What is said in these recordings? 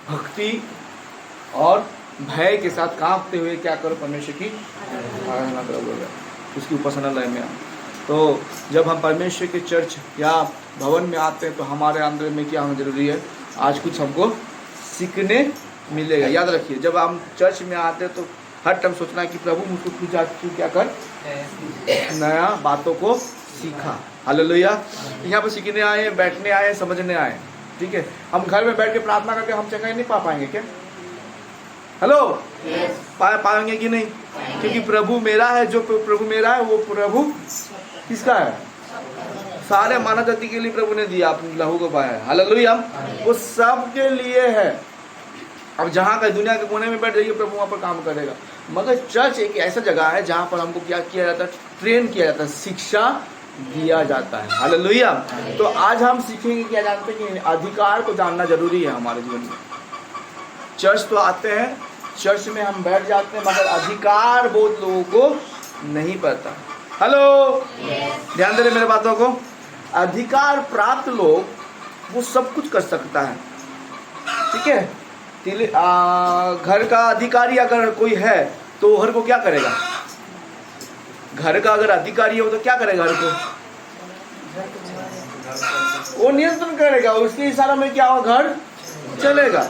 भक्ति और भय के साथ कांपते हुए क्या करो, परमेश्वर की आराधना करो, उसकी उपासनालय में आओ। तो जब हम परमेश्वर के चर्च या भवन में आते हैं तो हमारे अंदर में क्या होना जरूरी है, आज कुछ हमको सीखने मिलेगा। याद रखिए, जब हम चर्च में आते हैं तो हर टाइम सोचना है कि प्रभु मुझको कुछ आज तू क्या कर, नया बातों को सीखा। हालेलुया। यहाँ पर सीखने आए, बैठने आए, समझने आए, ठीक है। हम घर में बैठ के प्रार्थना करके हम चंगाई नहीं पा पाएंगे क्या? हेलो, पाएंगे कि नहीं? क्योंकि प्रभु मेरा है, जो प्रभु मेरा है वो प्रभु किसका है? सारे मानव जाति के लिए प्रभु ने दिया, अपने लहू को पाया है। हालेलुया। वो सब के लिए है। अब जहाँ का दुनिया के कोने में बैठ जाइए, प्रभु वहाँ पर काम करेगा। मगर चर्च एक ऐसा जगह है जहाँ पर हमको क्या किया जाता है, ट्रेन किया जाता है, शिक्षा दिया जाता है। हालेलुया। तो आज हम सीखेंगे, क्या जानते हैं कि अधिकार को जानना जरूरी है हमारे जीवन में। चर्च तो आते हैं, चर्च में हम बैठ जाते हैं, मगर अधिकार बहुत लोगों को नहीं पता। हेलो, ध्यान दे रहे मेरे बातों को। अधिकार प्राप्त लोग वो सब कुछ कर सकता है, ठीक है। घर का अधिकारी अगर कोई है तो घर को क्या करेगा? घर का अगर अधिकारी हो तो क्या करेगा? घर को वो नियंत्रण करेगा, उसके इशारा में क्या होगा, घर चलेगा।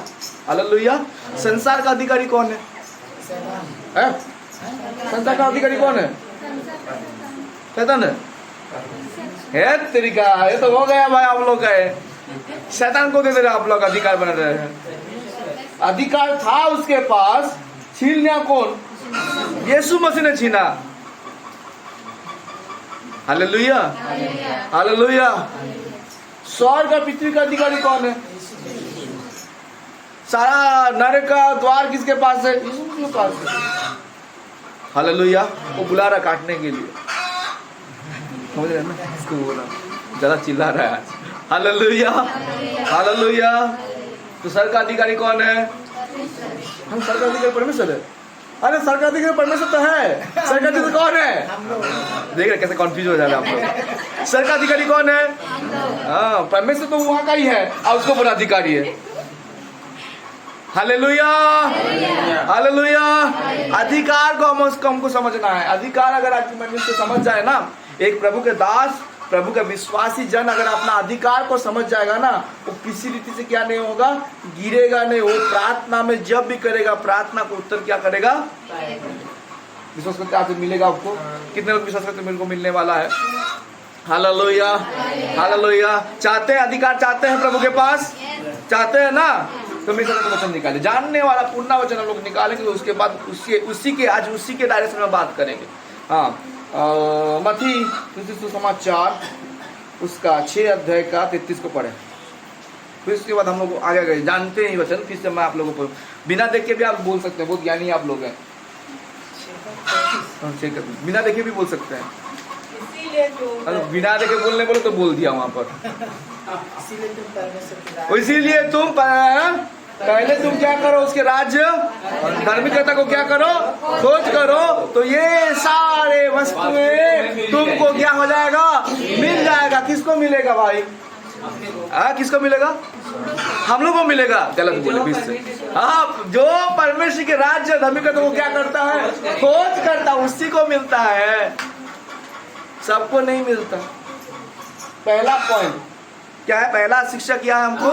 हालेलुया। संसार का अधिकारी कौन है? संसार का अधिकारी कौन है? शैतान है तरीका। ये तो हो गया भाई, आप लोग का है। शैतान को दे दे रहे आप लोग, अधिकार बना रहे हैं। अधिकार था उसके पास, छीन लिया कौन? यीशु मसीह ने छीना। Hallelujah, hallelujah. स्वर्ग और पृथ्वी का अधिकारी कौन है? सारा नरक का द्वार किसके पास है? यीशु मसीह के पास है। हालेलुया। वो बुला रहा काटने के लिए, समझ रहे ना? इसको बोला ज्यादा चिल्ला रहा है। Hallelujah, hallelujah. तो सर का अधिकारी कौन है? हम सर का अधिकारी परमेश्वर है। अरे सर का अधिकारी परमेश्वर तो है, सर का अधिकारी कौन है? देख रहे कैसे कंफ्यूज हो जा रहे हैं आप लोग। सर का अधिकारी कौन है? हाँ, परमेश्वर तो वहां का ही है और उसको बड़ा अधिकारी है। Hallelujah, hallelujah. अधिकार को हमको समझना है। अधिकार अगर आज मनुष्य समझ जाए ना, एक प्रभु के दास, प्रभु का विश्वासी जन अगर अपना अधिकार को समझ जाएगा ना, वो किसी रीति से क्या नहीं होगा, गिरेगा नहीं। वो प्रार्थना में जब भी करेगा, प्रार्थना को उत्तर क्या करेगा? विश्वास करते आज मिलेगा आपको? कितने लोग विश्वास करते मेरे को मिलने वाला है? Hallelujah, hallelujah. चाहते हैं अधिकार, चाहते हैं प्रभु के पास, चाहते हैं ना? तो मेरे साथ वचन निकाले, जानने वाला पूर्ण वचन हम लोग निकालेंगे। उसके बाद उसी के डायरेक्शन में बात करेंगे। हाँ, मत्ती सुसमाचार उसका 6 अध्याय का 33 को पढ़े। फिर उसके बाद हम लोग आगे गए, जानते हैं वचन। फिर से मैं आप लोगों को बिना देखे भी आप बोल सकते हैं, बहुत ज्ञानी आप लोग हैं। बिना देखे भी बोल सकते हैं। बिना देखे बोलने बोले तो बोल दिया वहां पर। इसीलिए तुम पहले तुम क्या करो, उसके राज्य धार्मिकता को क्या करो, खोज करो, तो ये सारे वस्तुएं तुमको क्या हो जाएगा, मिल जाएगा। किसको मिलेगा भाई? किसको मिलेगा? हम लोग को मिलेगा। गलत बोले बीच से। हाँ, जो परमेश्वर के राज्य धार्मिकता को क्या करता है, खोज करता, उसी को मिलता है, सबको नहीं मिलता। पहला पॉइंट क्या है? पहला शिक्षा क्या है हमको?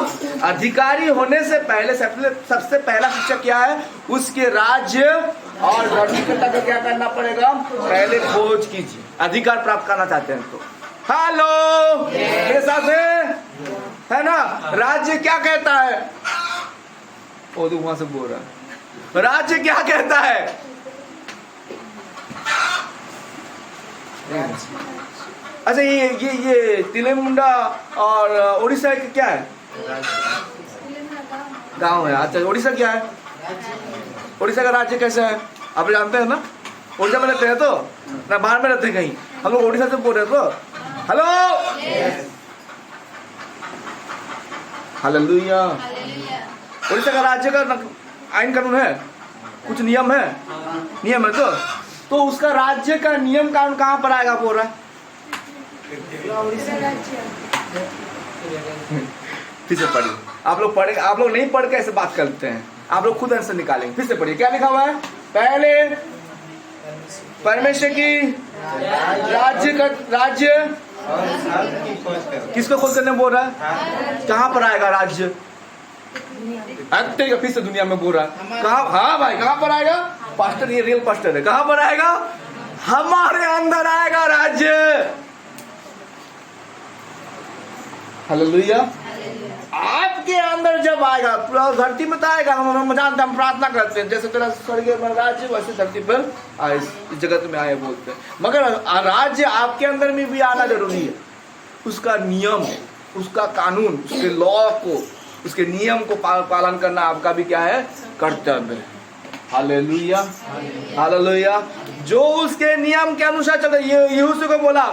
अधिकारी होने से पहले सबसे पहला शिक्षा क्या है? उसके राज्य और धार्मिकता को क्या करना पड़ेगा? पहले खोज कीजिए। अधिकार प्राप्त करना चाहते हैं तो हेलो मेरे साथ है ना? राज्य क्या कहता है? वो तो वहां से बोल रहा है। राज्य क्या कहता है? अच्छा, ये तिलेमुंडा और उड़ीसा का क्या है? गांव है। अच्छा, उड़ीसा क्या है? उड़ीसा का राज्य कैसे है आप जानते हैं ना? उड़ीसा में रहते हैं तो ना, बाहर में रहते हैं कहीं? हम लोग उड़ीसा से बोल रहे तो हेलो। हालेलुया। उड़ीसा का राज्य का आईन कानून है, कुछ नियम है, नियम है तो उसका राज्य का नियम कानून कहाँ पर आएगा बोल रहा है? फिर से पढ़िए। आप लोग पढ़े, आप लोग नहीं पढ़ के ऐसे बात करते हैं, आप लोग खुद आंसर निकालेंगे। फिर से पढ़िए, क्या लिखा हुआ है? पहले परमेश्वर की राज्य किसको खोज करने बोल रहा है? कहाँ पर आएगा राज्य? फिर से दुनिया में बोल रहा है। कहाँ? हाँ भाई, कहाँ पर आएगा? पास्टर, ये रियल पास्टर है। कहाँ पर आएगा? हमारे अंदर आएगा राज्य। हालेलुया। आपके अंदर जब आएगा, धरती में तो आएगा, हम जानते, हम प्रार्थना करते हैं जैसे तेरा स्वर्ग में राज्य वैसे धरती पर आए, इस जगत में आए बोलते हैं। मगर राज्य आपके अंदर में भी आना जरूरी है। उसका नियम, उसका कानून, उसके लॉ को, उसके नियम को पालन करना आपका भी क्या है? कर्तव्य है। Hallelujah, hallelujah. जो उसके नियम के अनुसार चलता है। यहोशू को बोला,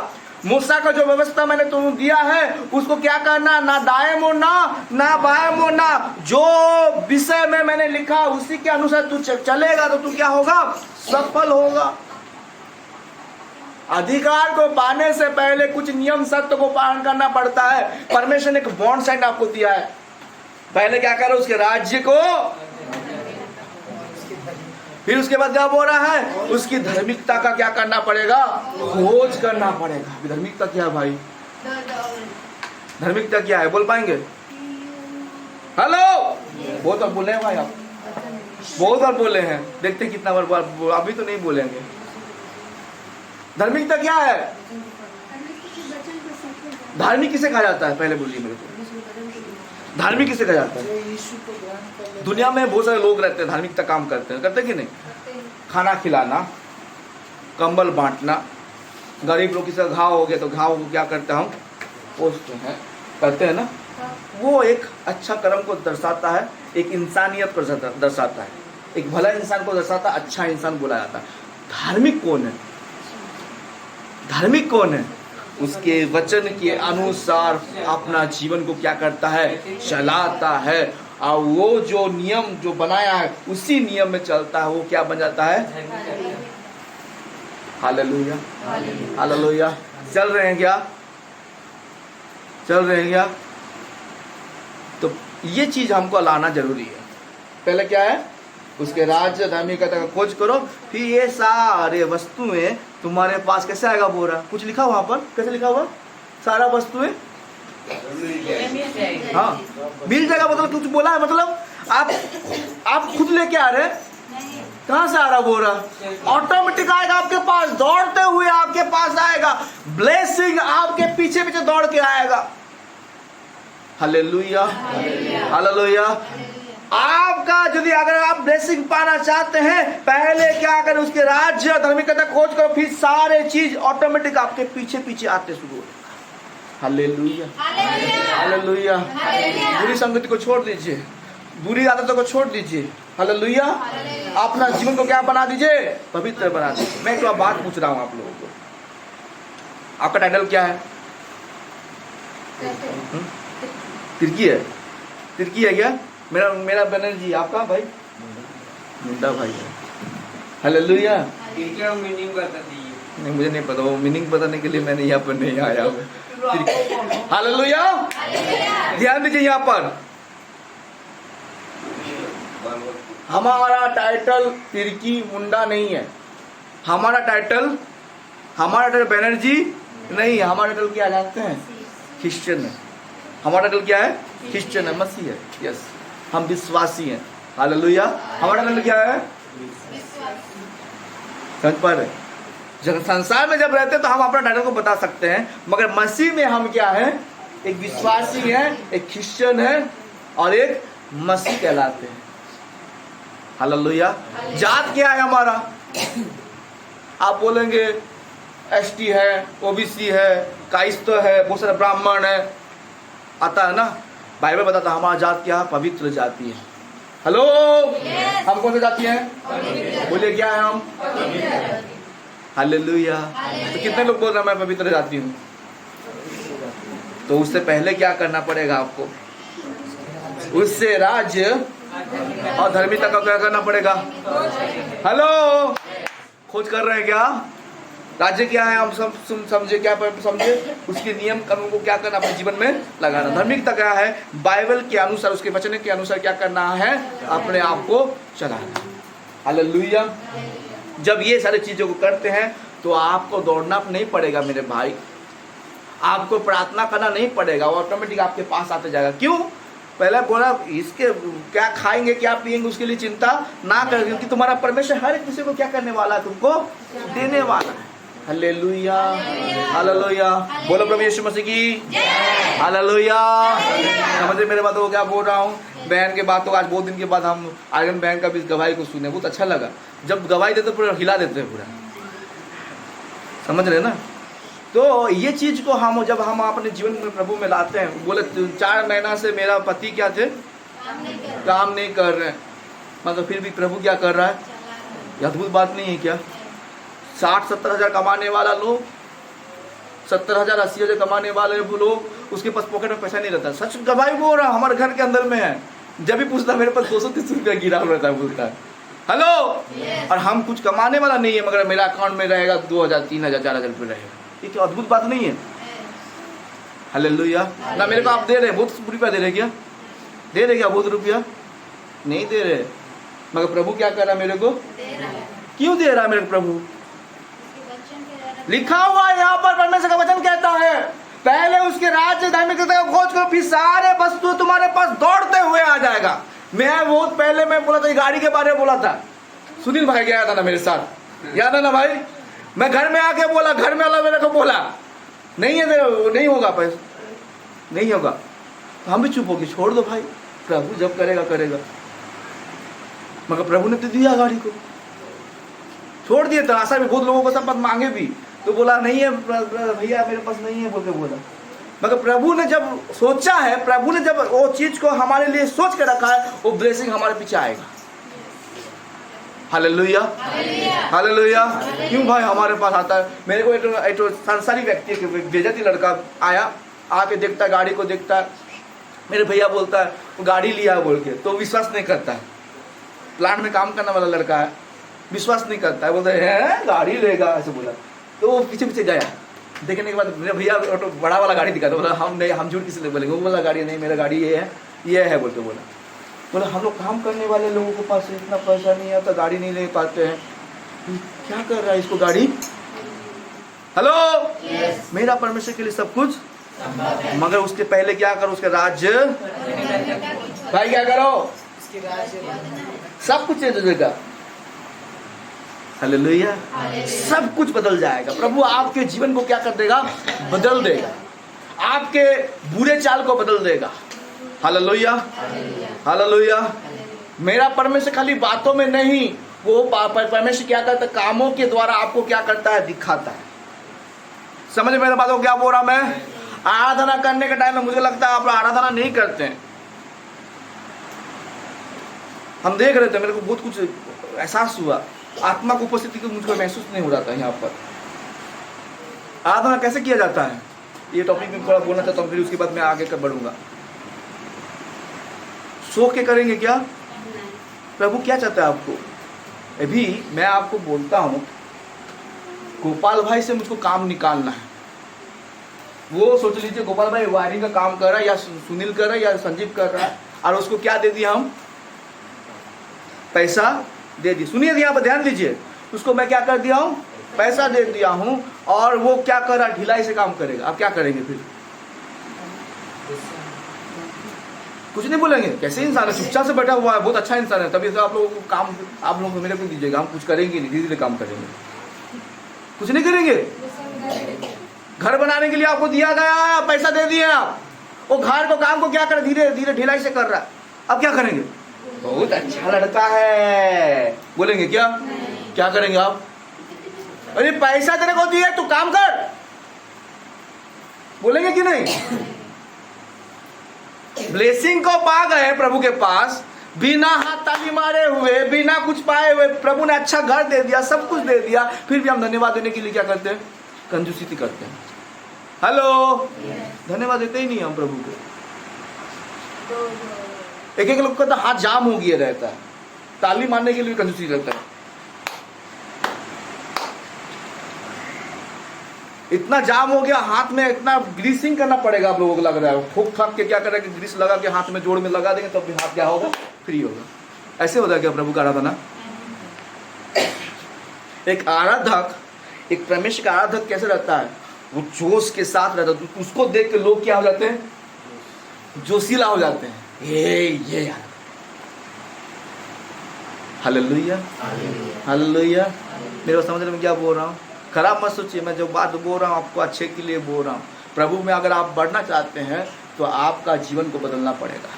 मूसा का जो व्यवस्था मैंने तुम्हें दिया है उसको क्या करना? ना दाएं मुड़ना ना बाएं मुड़ना। जो विषय में मैंने लिखा उसी के अनुसार तू चलेगा तो तू क्या होगा? सफल होगा। अधिकार को पाने से पहले कुछ नियम सत्य को पालन करना पड़ता है। परमेश्वर ने एक बॉन्ड साइन आपको दिया है। पहले क्या करो? उसके राज्य को, फिर उसके बाद क्या बोल रहा है? उसकी धार्मिकता का क्या करना पड़ेगा? खोज करना पड़ेगा। धार्मिकता क्या है भाई? धार्मिकता क्या है? बोल पाएंगे? हेलो, बहुत बार बोले हैं भाई, आप बहुत बार बोले हैं। देखते कितना बार अभी तो नहीं बोलेंगे। धार्मिकता क्या है? धार्मिक किसे कहा जाता है? पहले बोलिए मेरे को, धार्मिक किसे कहा जाता है? दुनिया में बहुत सारे लोग रहते हैं, धार्मिकता काम करते हैं, करते कि नहीं? खाना खिलाना, कंबल बांटना, गरीब लोग किसी घाव हो गया तो घाव को क्या करते हैं? हम पोंछते हैं, करते हैं ना। वो एक अच्छा कर्म को दर्शाता है, एक इंसानियत को दर्शाता है, एक भला इंसान को दर्शाता है, अच्छा इंसान बोला जाता है। धार्मिक कौन है? धार्मिक कौन है? उसके वचन के अनुसार अपना जीवन को क्या करता है? चलाता है। और वो जो नियम जो बनाया है उसी नियम में चलता है, वो क्या बन जाता है? Hallelujah, hallelujah. चल रहे हैं क्या? चल रहे हैं क्या? तो ये चीज हमको लाना जरूरी है। पहले क्या है? उसके राज्य धार्मिकता का खोज करो, फिर ये सारे वस्तुएं तुम्हारे पास कैसे आएगा? बोल रहा, कुछ लिखा वहां पर, कैसे लिखा हुआ? सारा वस्तुएं हाँ मिल जाएगा। मतलब कुछ बोला है, मतलब आप खुद लेके आ रहे हैं? कहां से आ रहा? बोल रहा ऑटोमेटिक आएगा आपके पास, दौड़ते हुए आपके पास आएगा। ब्लेसिंग आपके पीछे पीछे दौड़ के आएगा। Hallelujah, hallelujah. आपका यदि अगर आप ब्लेसिंग पाना चाहते हैं, पहले क्या करें? उसके राज्य धार्मिकता खोज करो, फिर सारे चीज ऑटोमेटिक आपके पीछे पीछे आते शुरू हो। Hallelujah, hallelujah. बुरी संगति को छोड़ दीजिए, बुरी आदतों को छोड़ दीजिए। हालेलुया। अपना जीवन को क्या बना दीजिए? पवित्र बना दीजिए। मैं तो बात पूछ रहा हूँ आप लोगों को, आपका टाइटल क्या है? तिरकी है? तिरकी है क्या? मेरा बनर्जी। आपका भाई? मुंडा भाई है। हालेलुया। मीनिंग बता दीजिए। नहीं, मुझे नहीं पता, वो मीनिंग बताने के लिए मैंने यहाँ पर नहीं आया हूँ। हालेलुया। ध्यान दीजिए, यहाँ पर हमारा टाइटल तिरकी मुंडा नहीं है। हमारा टाइटल बनर्जी नहीं है। हमारा टाइटल क्या जानते हैं? क्रिश्चियन है। हमारा टाइटल क्या है? क्रिश्चियन है, मसीह है। यस, हम विश्वासी हैं। हालेलुया। हमारा टाइटल क्या है? समझ पा रहे? जब संसार में जब रहते तो हम अपना टाइटल को बता सकते हैं, मगर मसीह में हम क्या हैं? एक विश्वासी हैं, एक क्रिश्चियन है और एक मसीह कहलाते हैं। हालेलुया। जात क्या है हमारा? आप बोलेंगे एसटी है, ओबीसी है, काइस्त है, बहुत सारे ब्राह्मण है, आता है ना। बाइबल बताता है हमारा जात क्या है? पवित्र जाति है। हेलो, हम कौन सी जाति हैं? बोलिए क्या है हम? हालेलुया। तो कितने लोग बोल रहे हैं मैं पवित्र जाति हूँ? तो उससे पहले क्या करना पड़ेगा आपको? उससे राज्य और धार्मिकता का क्या करना पड़ेगा? हेलो, खोज कर रहे हैं क्या? राज्य क्या है हम सब समझे, क्या समझे, उसके नियम कानून को क्या करना, अपने जीवन में लगाना। धार्मिकता क्या है, बाइबल के अनुसार, उसके वचन के अनुसार क्या करना है, अपने आप को चलाना। हालेलुया। जब ये सारी चीजों को करते हैं तो आपको दौड़ना नहीं पड़ेगा मेरे भाई, आपको प्रार्थना करना नहीं पड़ेगा, वो ऑटोमेटिक आपके पास आते जाएगा। क्यों? पहले बोला इसके क्या खाएंगे क्या पिएंगे उसके लिए चिंता ना कर, क्योंकि तुम्हारा परमेश्वर हर एक किसी को क्या करने वाला है, तुमको देने वाला है। हालेलुया, हालेलुया, बोलो प्रभु यीशु मसीह की हालेलुया। समझे मेरे बातों को क्या बोल रहा हूँ? बहन के बातों आज बहुत दिन के बाद हम आर्यन बहन का भी गवाही को सुने, बहुत अच्छा लगा। जब गवाही देते पूरा हिला देते हैं पूरा, समझ रहे ना? तो ये चीज को हम जब हम अपने जीवन में प्रभु में लाते हैं, बोले 4 महीना से मेरा पति क्या थे, काम नहीं कर रहे हैं, मतलब फिर भी प्रभु क्या कर रहा है, ये अद्भुत बात नहीं है क्या? 60-70 हजार कमाने वाला लोग, 70,000-80 हजार कमाने वाले वो लोग, उसके पास पॉकेट में पैसा नहीं रहता। सच गवाही बोल रहा, हमारे घर के अंदर में है। जब भी पूछता मेरे पास 230 रुपया गिरा रहता है, बोलता है हेलो, और हम कुछ कमाने वाला नहीं है, मगर मेरा अकाउंट में रहेगा 2,000, 3,000, 4,000 रुपये रहेगा। ये क्या अद्भुत बात नहीं है? हालेलुया। ना मेरे को आप दे रहे, बहुत रुपया दे रहे क्या? दे रहे क्या बहुत रुपया? नहीं दे रहे, मगर प्रभु क्या कर रहा है मेरे को? क्यों दे रहा है मेरे को प्रभु? लिखा हुआ है यहाँ पर, परमेश्वर का वचन कहता है पहले उसके राज्य धार्मिकता को खोज करो, फिर सारे वस्तु तुम्हारे पास दौड़ते हुए आ जाएगा। मैं बहुत पहले मैं बोला था, गाड़ी के बारे में बोला था, सुनील भाई गया था ना मेरे साथ, याद है ना भाई? मैं घर में आके बोला, घर में वाला मेरे को बोला नहीं है, नहीं होगा पैसा, नहीं होगा, तो हम भी चुप हो गए, छोड़ दो भाई, प्रभु जब करेगा करेगा। मगर प्रभु ने तो दिया गाड़ी को, छोड़ दिया था। आशा भी बहुत लोगों को सब बात मांगे भी, तो बोला नहीं है भैया मेरे पास नहीं है बोल के बोला। मगर प्रभु ने जब सोचा है, प्रभु ने जब वो चीज को हमारे लिए सोच के रखा है, वो ब्लेसिंग हमारे पीछे आएगा। Hallelujah, hallelujah. क्यों भाई हमारे पास आता है? मेरे को एक संसारी व्यक्ति बेजती लड़का आया, आके देखता गाड़ी को, देखता मेरे भैया बोलता है वो गाड़ी लिया बोल के, तो विश्वास नहीं करता है। प्लांट में काम करने वाला लड़का है, विश्वास नहीं करता है, बोलता है गाड़ी लेगा ऐसे बोला। तो वो पीछे पीछे गया, देखने के बाद मेरे भैया ऑटो बड़ा वाला गाड़ी दिखा, तो बोला हम नहीं, हम झूठ किसी लिए बोलेंगे, वो बोला गाड़ी नहीं, मेरा गाड़ी ये है बोलते बोला हम लोग काम करने वाले लोगों के पास इतना पैसा नहीं आता, गाड़ी नहीं ले पाते हैं, क्या कर रहा है इसको गाड़ी? हेलो, मेरा परमेश्वर के लिए सब कुछ, मगर उसके पहले क्या करो, उसके राज्य भाई क्या करो, सब कुछ चेंज हो जाएगा। हालेलुया, सब कुछ बदल जाएगा। प्रभु आपके जीवन को क्या कर देगा? बदल देगा, आपके बुरे चाल को बदल देगा। Hallelujah, hallelujah. मेरा परमेश्वर खाली बातों में नहीं, वो परमेश्वर क्या करता है? कामों के द्वारा आपको क्या करता है? दिखाता है। समझ मेरे बातों को क्या बोल रहा मैं? आराधना करने के टाइम में मुझे लगता है आप आराधना नहीं करते हैं। हम देख रहे थे, मेरे को बहुत कुछ एहसास हुआ, आत्मा की उपस्थिति को मुझको महसूस नहीं हो रहा था यहाँ पर। आराधना कैसे किया जाता है, ये टॉपिक में थोड़ा बोलना चाहता हूँ, फिर उसके बाद मैं आगे कर बढ़ूंगा। सो के करेंगे क्या? प्रभु क्या चाहता है आपको? अभी मैं आपको बोलता हूँ, गोपाल भाई से मुझको काम निकालना है। वो सोच लीजिए गोपाल भाई वायरिंग का काम कर रहा है, या सुनील कर रहा है, या संजीव कर रहा है, और उसको क्या दे दिया हम? पैसा दे दी। सुनिए यहाँ पर ध्यान दीजिए, उसको मैं क्या कर दिया हूँ? पैसा दे दिया हूँ, और वो क्या कर रहा है? ढिलाई से काम करेगा। आप क्या करेंगे फिर? कुछ नहीं बोलेंगे। कैसे इंसान है? चुपचाप से बैठा हुआ है, बहुत अच्छा इंसान है, तभी से आप लोगों को काम, आप लोग मेरे को दीजिएगा, हम कुछ करेंगे नहीं, धीरे धीरे काम करेंगे, कुछ नहीं करेंगे। घर बनाने के लिए आपको दिया गया, पैसा दे दिया आप, वो घर को काम को क्या कर, धीरे धीरे ढिलाई से कर रहा है। अब क्या करेंगे? बहुत अच्छा लड़का है बोलेंगे क्या? क्या करेंगे आप? अरे पैसा तेरे को दिया, तू काम कर, बोलेंगे कि नहीं? ब्लेसिंग को पा गए प्रभु के पास, बिना हाथ ताली मारे हुए, बिना कुछ पाए हुए, प्रभु ने अच्छा घर दे दिया, सब कुछ दे दिया, फिर भी हम धन्यवाद देने के लिए क्या करते हैं? कंजूसी करते हैं। हेलो, धन्यवाद देते ही नहीं हम प्रभु को। एक एक लोग का तो हाथ जाम हो गया रहता है, ताली मारने के लिए कंजूसी रहता है। इतना जाम हो गया, हाथ में इतना ग्रीसिंग करना पड़ेगा आप लोगों को लग रहा है। ठोक ठाक के क्या करेंगे, ग्रीस लगा के हाथ में जोड़ में लगा देंगे, तब भी हाथ क्या होगा, फ्री होगा। ऐसे होता है क्या प्रभु का आराधना? एक आराधक, एक परमेश्वर का आराधक कैसे रहता है? वो जोश के साथ रहता है। उसको देख के लोग क्या हो जाते हैं, जोशीला हो जाते हैं। ये यार, हालेलुया हालेलुया। मेरे को समझ रहे मैं क्या बोल रहा हूँ? खराब मत सोचिए, मैं जो बात बोल रहा हूँ आपको अच्छे के लिए बोल रहा हूँ। प्रभु में अगर आप बढ़ना चाहते हैं तो आपका जीवन को बदलना पड़ेगा,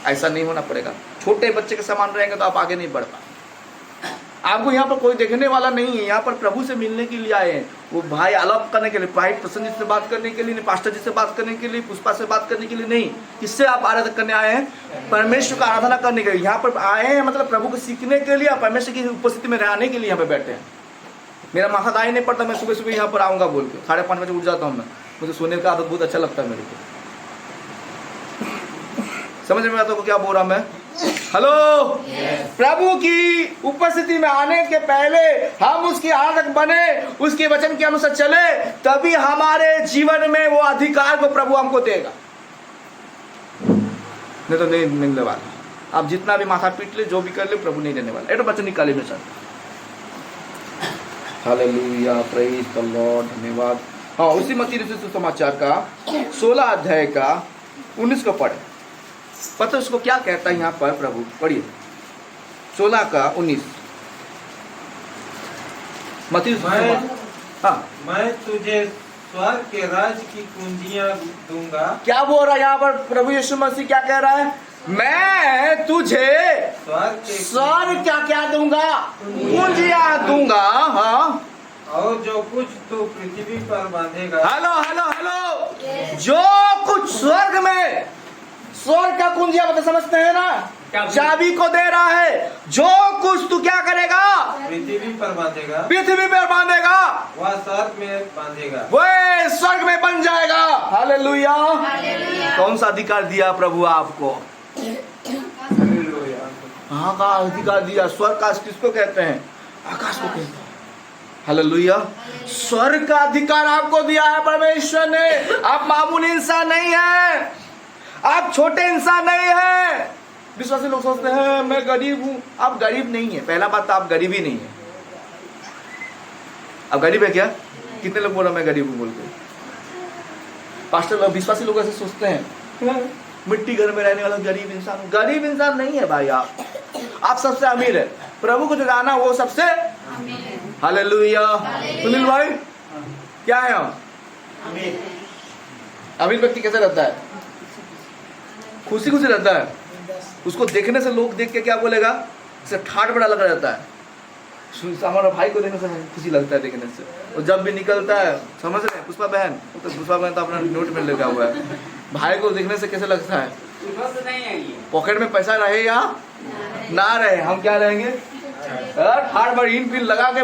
ऐसा नहीं होना पड़ेगा। छोटे बच्चे के समान रहेंगे तो आप आगे नहीं बढ़ पाए। आपको यहाँ पर कोई देखने वाला नहीं है, यहाँ पर प्रभु से मिलने के लिए आए हैं। वो भाई आलाप करने के लिए, भाई प्रसन्न जी से बात करने के लिए नहीं, पास्टर जी से बात करने के लिए, पुष्पा से बात करने के लिए नहीं। किससे आप आराधना करने आए हैं? परमेश्वर का आराधना करने के लिए यहाँ पर आए हैं, मतलब प्रभु को सीखने के लिए, परमेश्वर की उपस्थिति में रहने के लिए यहाँ पे बैठे हैं। मेरा माथा ही नहीं पड़ता, मैं सुबह सुबह यहाँ पर आऊँगा बोल के 5:30 बजे उठ जाता हूँ मैं। मुझे सोने का आदत बहुत अच्छा लगता है मेरे को। समझ में आता है क्या बोल रहा मैं? हेलो, प्रभु की उपस्थिति में आने के पहले हम उसकी आराधक बने, उसके वचन के अनुसार चले, तभी हमारे जीवन में वो अधिकार को प्रभु हमको देगा, नहीं तो नहीं मिलने वाला। आप जितना भी माथा पीट ले, जो भी कर ले, प्रभु नहीं देने वाला। एक तो वचन निकाले में sir. Hallelujah, praise the Lord, धन्यवाद। हाँ, उसी मत्ती रचित सुसमाचार का 16 अध्याय का 19 को पढ़े। पता उसको क्या कहता है यहाँ पर प्रभु? पढ़िए 16 का 19। मत्ती, हाँ, मैं तुझे स्वर्ग के राज की कुंजियां दूंगा। क्या बोल रहा है यहाँ पर प्रभु यीशु मसीह? क्या कह रहा है? मैं तुझे स्वर्ग क्या दूंगा? कुंजियां दूंगा। हाँ, और जो कुछ तू पृथ्वी पर बांधेगा। हेलो हेलो हेलो, जो कुछ स्वर्ग में, स्वर्ग का कुंजिया मतलब समझते हैं ना, चाबी को दे रहा है। जो कुछ तू क्या करेगा? पृथ्वी पर बांधेगा, पृथ्वी पर बांधेगा, वह स्वर्ग में बांधेगा, वह स्वर्ग में बन जाएगा। हालेलुया। कौन सा अधिकार दिया प्रभु आपको? हाँ का अधिकार दिया। स्वर्ग का किसको कहते हैं? आकाश को कहते हैं। हालेलुया। स्वर्ग का अधिकार आपको दिया है परमेश्वर ने। आप मामूली इंसान नहीं है, आप छोटे इंसान नहीं है। विश्वासी लोग सोचते हैं मैं गरीब हूं। आप गरीब नहीं है। पहला बात तो आप गरीब ही नहीं है। आप गरीब है क्या? कितने लोग बोल रहे मैं गरीब हूं बोल के? पास्टर लोग, विश्वासी लोग ऐसे सोचते हैं, मिट्टी घर में रहने वाला गरीब इंसान। गरीब इंसान नहीं है भाई, आप सबसे अमीर है। प्रभु को जो जाना वो सबसे हालेलुया। सुनील भाई क्या है हम? अमीर व्यक्ति कैसे रहता है? खुशी खुशी रहता है। उसको देखने से लोग देख के क्या बोलेगा? इसे ठाट बड़ा लग रहता है। हमारा भाई को देखने से खुशी लगता है देखने से। और जब भी निकलता है, समझ रहे हैं पुष्पा बहन, तो पुष्पा बहन तो अपना नोट में लगा हुआ है। भाई को देखने से कैसे लगता है? पॉकेट में पैसा रहे या ना रहे, हम क्या रहेंगे? ठाट बड़ा इन पिन लगा के,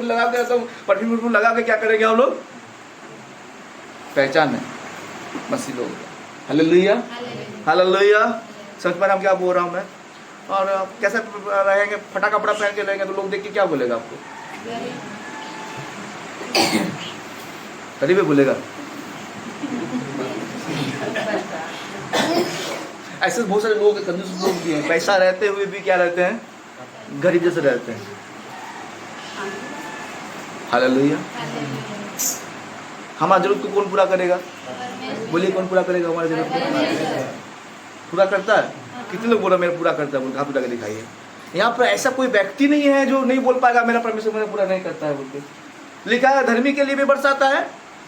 लगा के, तो परफ्यूम लगा के क्या करेंगे हम लोग? पहचान है मसीह लोग। Hallelujah hallelujah. समझ पा रहे हम क्या बोल रहा हूँ मैं? और कैसे रहेंगे? फटा कपड़ा पहन के रहेंगे तो लोग देख के क्या बोलेगा आपको? गरीब बोलेगा। ऐसे बहुत सारे लोग, कंजूस लोग भी हैं, पैसा रहते हुए भी क्या रहते हैं? गरीब जैसे रहते हैं। हालेलुया। हमारी जरूरत को कौन पूरा करेगा? बोलिए कौन पूरा करेगा हमारी जरूरत को? पूरा करता है। कितने लोग बोल रहे मेरा पूरा करता है? बोल, हाथ उठा के दिखाइए। यहाँ पर ऐसा कोई व्यक्ति नहीं है जो नहीं बोल पाएगा मेरा परमेश्वर मेरा पूरा नहीं करता है बोल के। लिखा है धर्मी के लिए भी बरसाता है,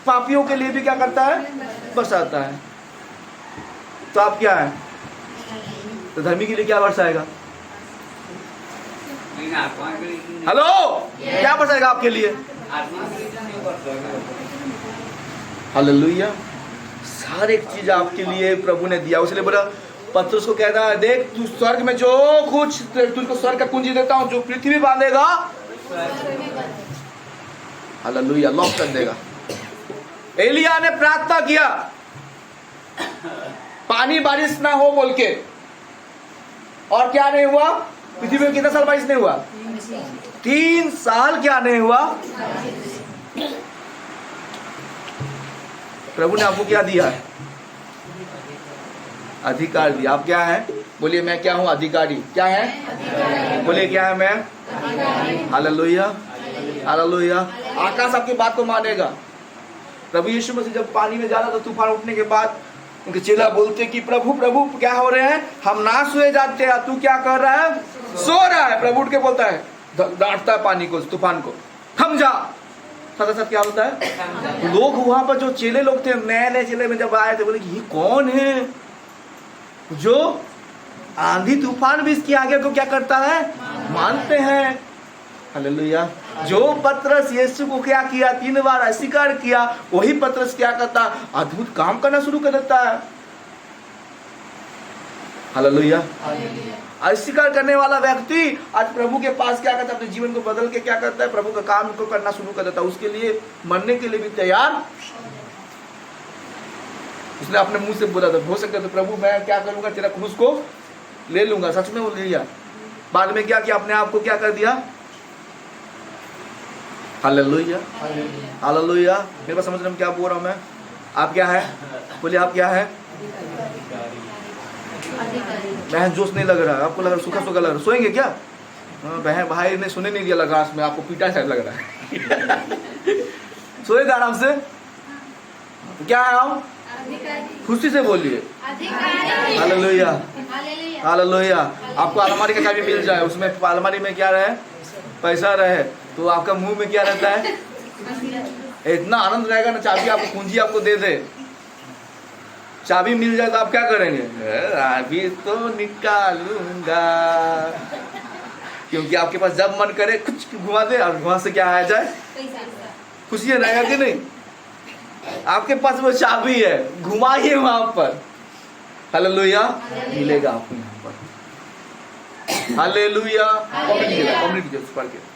पापियों के लिए भी क्या करता है? बरसाता है। तो आप क्या है? तो धर्मी के लिए क्या बरसाएगा? हेलो, क्या बरसाएगा आपके लिए? हालेलुया। सारे चीज आपके लिए प्रभु ने दिया। उसने बोला, पत्रुस को कहता है, देख तू स्वर्ग में जो कुछ तुझको स्वर्ग का कुंजी देता हूं, जो पृथ्वी बांधेगा हालेलुया लॉक कर देगा। एलिया ने प्रार्थना किया पानी बारिश ना हो बोल के, और क्या नहीं हुआ? पृथ्वी में कितना साल बारिश नहीं हुआ? 3 साल क्या नहीं हुआ? प्रभु ने आपको क्या दिया है? अधिकार दिया। आप क्या है? बोलिए मैं क्या हूँ? अधिकारी। क्या है? बोलिए क्या है मैं? Hallelujah, hallelujah. आकाश आपकी बात को मानेगा। प्रभु यीशु मसीह जब पानी में जा रहा था, तूफान उठने के बाद उनके चेला बोलते कि प्रभु प्रभु क्या हो रहे हैं, हम ना सोए जाते हैं, तू क्या कर रहा है? सो रहा है। प्रभु उठ के बोलता है, डांटता है पानी को, तूफान को, थम जा। साथ साथ क्या होता है? लोग वहां पर जो चेले लोग थे, नए नए चेले में जब आए थे, बोले कि ये कौन है जो आंधी तूफान भी इसके आगे को क्या करता है? मानते हैं। हालेलुया। जो पतरस यीशु को क्या किया, 3 बार अस्वीकार किया, वही पतरस क्या करता? अद्भुत काम करना शुरू कर देता है। हालेलुया। अस्वीकार करने वाला व्यक्ति आज प्रभु के पास क्या करता है? अपने जीवन को बदल के क्या करता है? प्रभु का काम को करना शुरू कर देता है। उसके लिए मरने के लिए भी तैयार। उसने अपने मुंह से बोला था, हो सकता है तो प्रभु मैं क्या करूंगा, तेरा क्रूस को ले लूंगा। सच में वो ले लिया। बाद में क्या किया? अपने आप को क्या कर दिया? Hallelujah, hallelujah. मेरे पास समझ रहे हैं क्या बोल रहा हूं मैं? आप क्या है? बोलिए आप क्या है? बहन जोश नहीं लग रहा है आपको? लग रहा सूखा सूखा लग रहा है? सोएंगे क्या? बहन भाई ने सुने नहीं दिया, लगा में आपको पीटा शायद लग रहा है। सोएगा आराम से। तो क्या है आप? खुशी से बोलिए हालेलुया, हालेलुया। आपको अलमारी का चाबी मिल जाए, उसमें अलमारी में क्या रहे? पैसा रहे, तो आपका मुंह में क्या रहता है? इतना आनंद रहेगा ना। चाबी आपको, कुंजी आपको दे दे, चाबी मिल जाए तो आप क्या करेंगे? अभी तो निकालूंगा। क्योंकि आपके पास जब मन करे कुछ घुमा दे और वहां से क्या आ जाए? खुशी रहेगा कि नहीं? आपके पास वो चाबी है, घुमाइए वहां पर। हालेलुया। मिलेगा आपको यहाँ पर। हालेलुया। कम्युनिटी पढ़ के।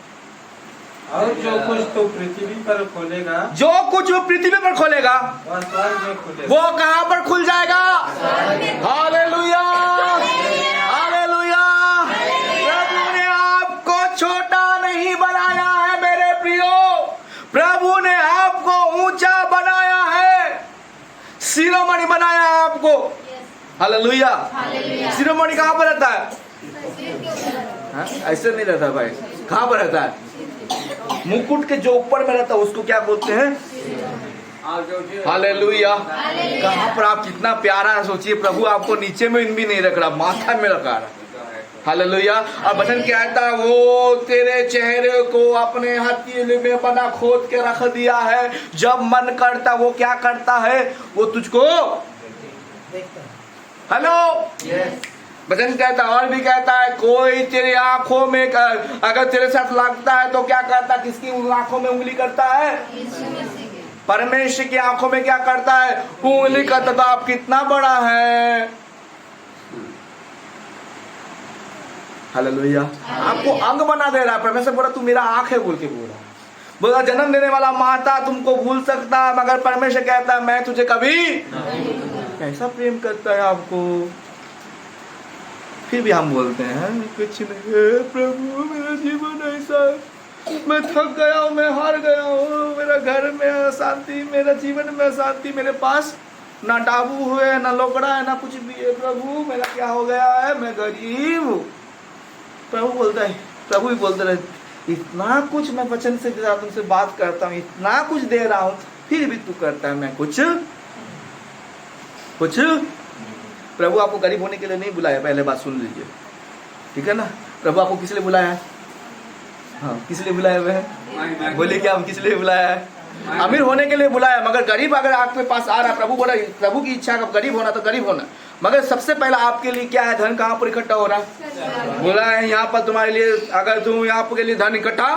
और जो कुछ तो पृथ्वी पर खोलेगा, जो कुछ वो पृथ्वी पर खोलेगा, वह स्वर्ग में खुलेगा। वो कहां पर खुल जाएगा? Hallelujah, hallelujah. प्रभु ने आपको छोटा नहीं बनाया है मेरे प्रियो। प्रभु ने आपको ऊंचा बनाया है, शिरोमणि बनाया है आपको। हालेलुया। शिरोमणि कहां पर रहता है? ऐसे नहीं रहता भाई। कहां पर रहता है? मुकुट के जो ऊपर में रहता है उसको क्या बोलते हैं? हालेलुया। कहां पर आप कितना प्यारा है, सोचिए। प्रभु आपको नीचे में भी नहीं रख रहा, माथा में रखा रहा। हालेलुया। और वचन क्या कहता है? वो तेरे चेहरे को अपने हथेली में बना खोद के रख दिया है। जब मन करता वो क्या करता है? वो तुझको हेलो वचन कहता है। और भी कहता है, कोई तेरी आंखों में अगर तेरे साथ लगता है तो क्या करता? किसकी आंखों में उंगली करता है? परमेश्वर की आंखों में क्या करता है? उंगली करता। तो आप कितना बड़ा है। हालेलुया। आपको अंग बना दे रहा है। परमेश्वर बोला तू मेरा आंख है बोल के बोला जन्म देने वाला माता तुमको भूल सकता है, मगर परमेश्वर कहता है मैं तुझे कभी। कैसा प्रेम करता है आपको। फिर भी हम बोलते हैं कुछ नहीं प्रभु, मेरा जीवन ऐसा, मैं थक गया हूँ, मैं हार गया हूँ, मेरा घर में अशांति, मेरा जीवन में अशांति, मेरे पास ना टाबू हुए ना लोकड़ा है ना कुछ भी है। प्रभु मेरा क्या हो गया है, मैं गरीब हूँ। प्रभु बोलता है, प्रभु भी बोलते रहे इतना कुछ मैं वचन से तुमसे बात करता हूँ, इतना कुछ दे रहा हूँ, फिर भी तू करता है मैं कुछ। प्रभु आपको गरीब होने के लिए नहीं बुलाया, पहले बात सुन लीजिए, ठीक है ना। प्रभु आपको किस लिए बुलाया है? हाँ, किस लिए बुलाया है? बोलिए क्या किस लिए बुलाया है? अमीर होने के लिए बुलाया, मगर गरीब अगर आपके पास आ रहा है, प्रभु बोला प्रभु की इच्छा है गरीब होना तो गरीब होना, मगर सबसे पहला आपके लिए क्या है? धन कहाँ पर इकट्ठा हो रहा है? बोला है यहाँ पर तुम्हारे लिए, अगर तुम यहाँ के लिए धन इकट्ठा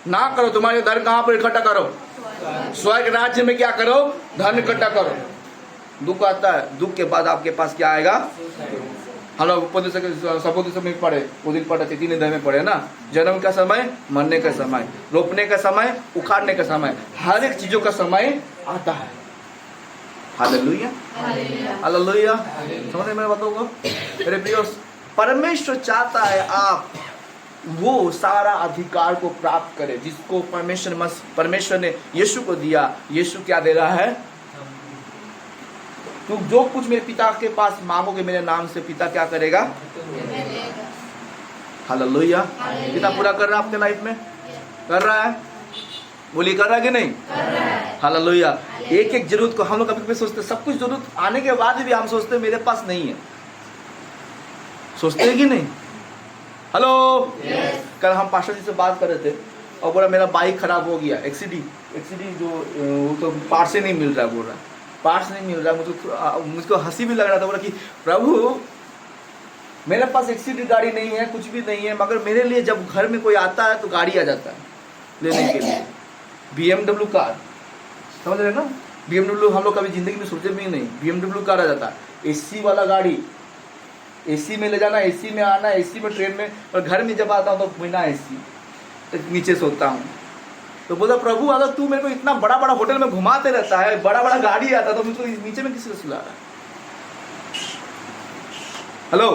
ना करो, तुम्हारे धन कहाँ पर इकट्ठा करो? स्वर्ग राज्य में क्या करो? धन इकट्ठा करो। दुख आता है, दुख के बाद आपके पास क्या आएगा? हम लोग सबोध में पढ़े, वो दिन पढ़े थे, 3 अध्याय में पढ़े ना। जन्म का समय, मरने का समय, रोपने का समय, उखाड़ने का समय, हर एक चीजों का समय आता है। Hallelujah, hallelujah. समझ में बताऊंगा मेरे प्रियो, परमेश्वर चाहता है आप वो सारा अधिकार को प्राप्त करें जिसको परमेश्वर ने यीशु को दिया। यीशु क्या दे रहा है? तू जो कुछ मेरे पिता के पास मांगोगे मेरे नाम से, पिता क्या करेगा? हालेलुया। पिता पूरा कर रहा है आपके लाइफ में? कर रहा है? बोलिए कर रहा है कि नहीं? हालेलुया। एक एक जरूरत को हम लोग कभी कभी सोचते, सब कुछ जरूरत आने के बाद भी हम सोचते मेरे पास नहीं है। सोचते हैं कि नहीं? हेलो। कल हम पास्टर जी से बात कर रहे थे और बोला मेरा बाइक खराब हो गया, एक्सीडी जो वो तो पार्ट से नहीं मिल रहा, बोल रहा पार्ट्स नहीं मिल रहा। मुझको हंसी भी लग रहा था। बोला कि प्रभु मेरे पास एक्सीडी गाड़ी नहीं है, कुछ भी नहीं है, मगर मेरे लिए जब घर में कोई आता है तो गाड़ी आ जाता है लेने के लिए, BMW कार, समझ रहे ना? BMW हम लोग कभी जिंदगी में सोचे भी नहीं, BMW कार आ जाता है, AC वाला गाड़ी, AC में ले जाना, AC में आना, AC में ट्रेन में, और घर में जब आता हूँ तो बिना AC तो नीचे सोता हूँ। तो बोला प्रभु अगर तू मेरे को इतना बड़ा बड़ा होटल में घुमाते रहता है, बड़ा बड़ा गाड़ी आता तो मुझको नीचे में किसको सुला रहा है? हेलो।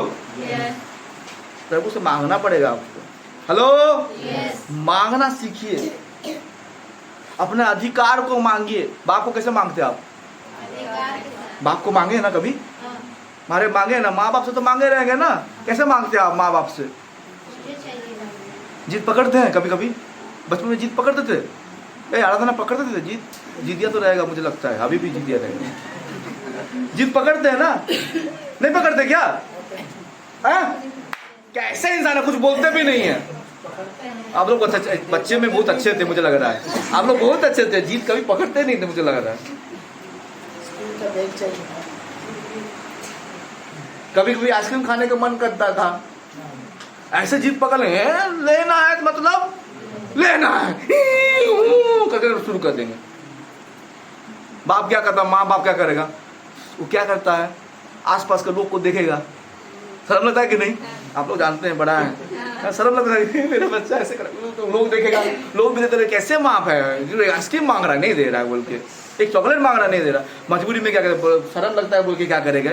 प्रभु से मांगना पड़ेगा आपको। हेलो। मांगना सीखिए, अपने अधिकार को मांगिए। बाप को कैसे मांगते आप? बाप को मांगे ना कभी? हमारे मांगे ना, माँ बाप से तो मांगे रहेंगे ना। कैसे मांगते हैं आप माँ बाप से? जीत पकड़ते हैं कभी कभी? बचपन में जीत पकड़ते थे? आराधना पकड़ते थे जीत? जीतिया तो रहेगा मुझे लगता है, अभी भी जीतिया रहेगा। जीत पकड़ते हैं ना? नहीं पकड़ते क्या? कैसे इंसान है, कुछ बोलते भी नहीं है। आप लोग बच्चे में बहुत अच्छे थे, मुझे लग रहा है आप लोग बहुत अच्छे थे, जीत कभी पकड़ते नहीं थे मुझे लग रहा है। कभी कभी आइसक्रीम खाने का मन करता था, ऐसे जीत पकड़ लेंगे, लेना है मतलब लेना है करके शुरू कर देंगे। बाप क्या करता, माँ बाप क्या करेगा? वो क्या करता है, आसपास के लोग को देखेगा, शर्म लगता है कि नहीं? आप लोग जानते हैं, बड़ा है, शर्म लगता है मेरा बच्चा ऐसे कर, तो लोग देखेगा, लोग भी देते रहे कैसे माप है, आइसक्रीम मांग रहा है नहीं दे रहा है बोल के, एक चॉकलेट मांग रहा नहीं दे रहा, मजबूरी में क्या करे, शर्म लगता है बोल के क्या करेगा?